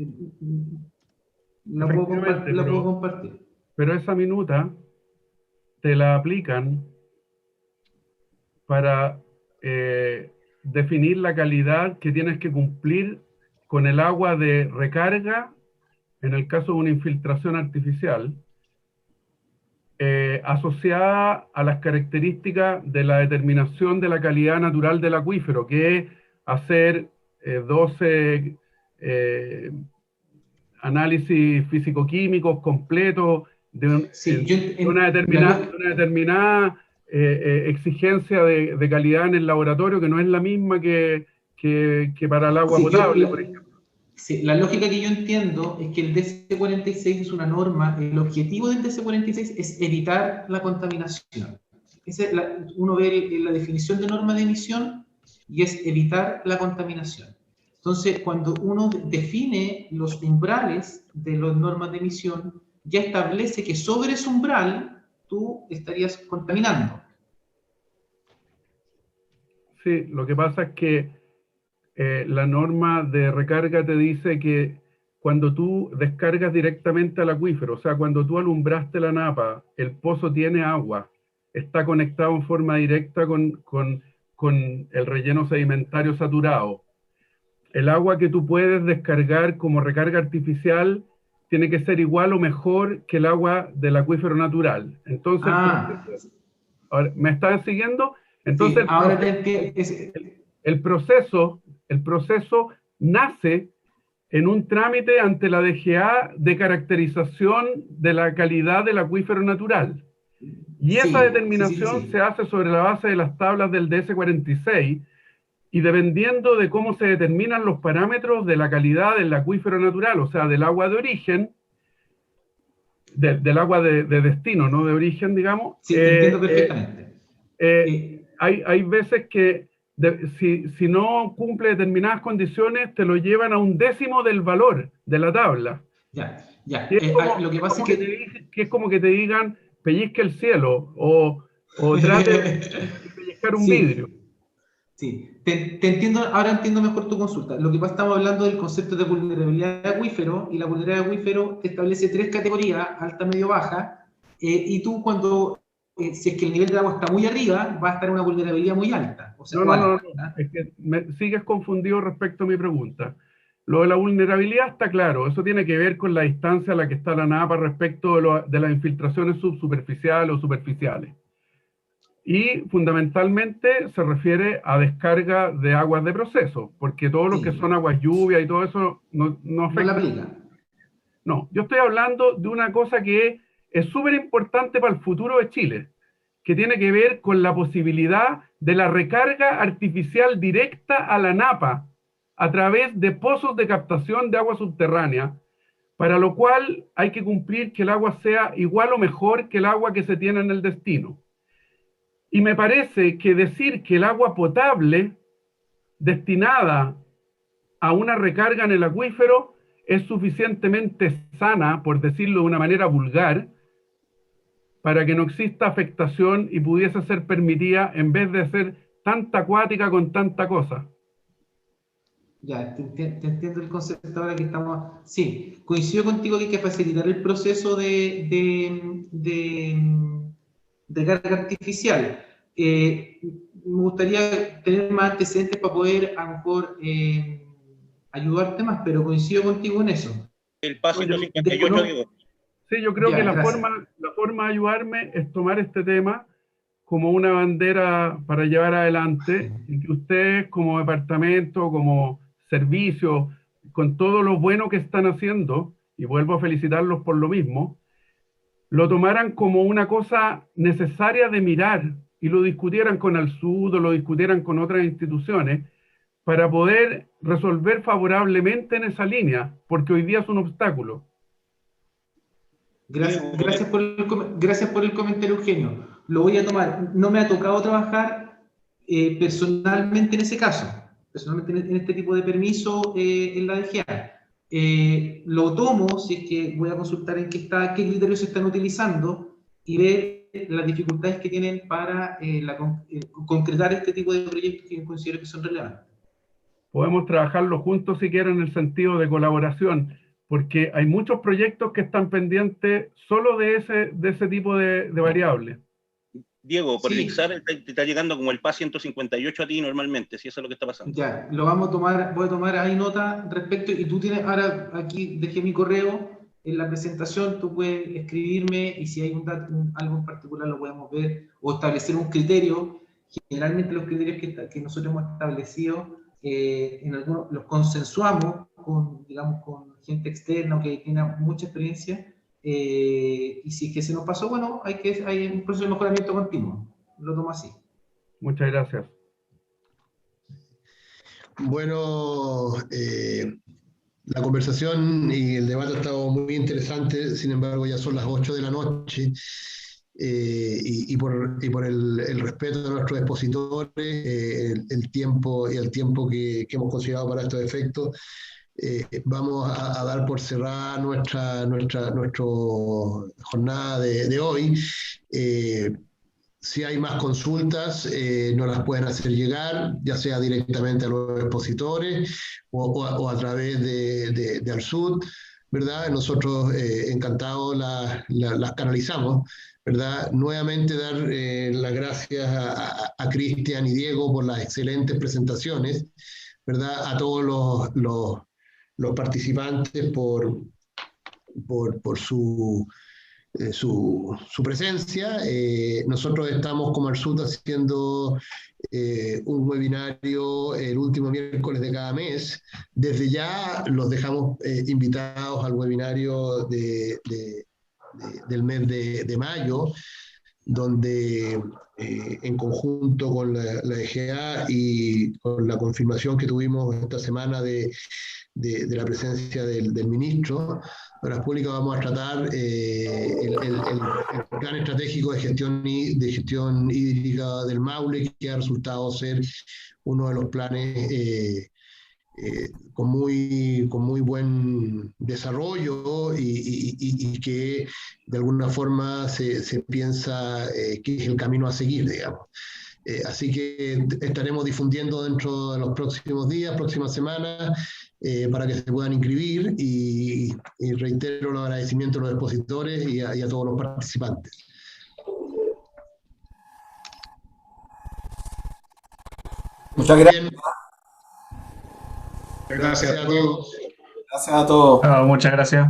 La puedo compartir. pero esa minuta te la aplican para definir la calidad que tienes que cumplir con el agua de recarga, en el caso de una infiltración artificial, asociada a las características de la determinación de la calidad natural del acuífero, que es hacer 12 análisis físico-químicos completos de una determinada exigencia de calidad en el laboratorio, que no es la misma que para el agua potable, por ejemplo. Sí, la lógica que yo entiendo es que el DC46 es una norma, el objetivo del DC46 es evitar la contaminación. Uno ve la definición de norma de emisión y es evitar la contaminación. Entonces, cuando uno define los umbrales de las normas de emisión, ya establece que sobre ese umbral tú estarías contaminando. Sí, lo que pasa es que la norma de recarga te dice que cuando tú descargas directamente al acuífero, o sea, cuando tú alumbraste la napa, el pozo tiene agua, está conectado en forma directa con el relleno sedimentario saturado. El agua que tú puedes descargar como recarga artificial tiene que ser igual o mejor que el agua del acuífero natural. Entonces, ahora, ¿me están siguiendo? Entonces, sí, ahora el proceso nace en un trámite ante la DGA de caracterización de la calidad del acuífero natural. Y esa determinación se hace sobre la base de las tablas del DS46, y dependiendo de cómo se determinan los parámetros de la calidad del acuífero natural, o sea, del agua de origen, del agua de destino, no de origen, digamos. Sí, entiendo perfectamente. Hay veces que si no cumple determinadas condiciones, te lo llevan a 1/10 del valor de la tabla. Lo que pasa es que es como que te digan, pellizque el cielo, o trate de pellizcar un vidrio. Sí, te entiendo, ahora entiendo mejor tu consulta. Lo que pasa, estamos hablando del concepto de vulnerabilidad de acuífero, y la vulnerabilidad de acuífero establece 3 categorías, alta, medio, baja, y tú cuando, si es que el nivel del agua está muy arriba, va a estar en una vulnerabilidad muy alta. O sea, no, es que sigues confundido respecto a mi pregunta. Lo de la vulnerabilidad está claro, eso tiene que ver con la distancia a la que está la napa respecto de las infiltraciones subsuperficiales o superficiales. Y fundamentalmente se refiere a descarga de aguas de proceso, porque todo lo que son aguas lluvia y todo eso no afecta. No la aplica. No, yo estoy hablando de una cosa que es súper importante para el futuro de Chile, que tiene que ver con la posibilidad de la recarga artificial directa a la napa a través de pozos de captación de agua subterránea, para lo cual hay que cumplir que el agua sea igual o mejor que el agua que se tiene en el destino. Y me parece que decir que el agua potable destinada a una recarga en el acuífero es suficientemente sana, por decirlo de una manera vulgar, para que no exista afectación y pudiese ser permitida en vez de ser tanta acuática con tanta cosa. Ya, te entiendo el concepto ahora que estamos... Sí, coincido contigo que hay que facilitar el proceso de carga artificial. Me gustaría tener más antecedentes para poder, a lo mejor, ayudarte más, pero coincido contigo en eso. el PA Oye, 158, digo. Sí, yo creo Ya, que la gracias. forma de ayudarme es tomar este tema como una bandera para llevar adelante y que ustedes como departamento, como servicio, con todo lo bueno que están haciendo, y vuelvo a felicitarlos por lo mismo, lo tomaran como una cosa necesaria de mirar y lo discutieran con Alsud o lo discutieran con otras instituciones para poder resolver favorablemente en esa línea, porque hoy día es un obstáculo. Gracias por el comentario, Eugenio. Lo voy a tomar. No me ha tocado trabajar personalmente en ese caso, personalmente en este tipo de permiso en la DGA. Lo tomo, si es que voy a consultar en qué criterios se están utilizando y ver las dificultades que tienen para concretar este tipo de proyectos que considero que son relevantes. Podemos trabajarlo juntos si quieren en el sentido de colaboración, porque hay muchos proyectos que están pendientes solo de ese tipo de variables. Diego, por Sí. el IXAR te está llegando como el PA 158 a ti normalmente, si eso es lo que está pasando. Ya, lo vamos a tomar, voy a tomar ahí nota respecto, y tú tienes, ahora aquí dejé mi correo en la presentación, tú puedes escribirme y si hay algo en particular lo podemos ver o establecer un criterio. Generalmente los criterios que nosotros hemos establecido, en algunos los consensuamos con, digamos, con gente externa que tiene mucha experiencia, y si es que se nos pasó, bueno, hay un proceso de mejoramiento continuo. Lo tomo así. Muchas gracias. Bueno, la conversación y el debate ha estado muy interesante, sin embargo ya son las 8 de la noche, y por el respeto de nuestros expositores, el tiempo que hemos considerado para estos efectos, vamos a dar por cerrada nuestra jornada de hoy. Si hay más consultas, nos las pueden hacer llegar, ya sea directamente a los expositores o a través de Alsud, ¿verdad? Nosotros encantados las canalizamos, ¿verdad? Nuevamente dar las gracias a Cristian y Diego por las excelentes presentaciones, ¿verdad? A todos los participantes por su presencia. Nosotros estamos como Alsud haciendo un webinario el último miércoles de cada mes. Desde ya los dejamos invitados al webinario del mes de mayo, donde en conjunto con la DGA y con la confirmación que tuvimos esta semana de la presencia del ministro de Obras Públicas, vamos a tratar el plan estratégico de gestión hídrica del Maule, que ha resultado ser uno de los planes con muy buen desarrollo y que de alguna forma se piensa que es el camino a seguir, digamos. Así que estaremos difundiendo dentro de los próximos días, próximas semanas, para que se puedan inscribir, y reitero los agradecimientos a los expositores y a todos los participantes. Muchas gracias. Gracias a todos. Gracias a todos. Muchas gracias.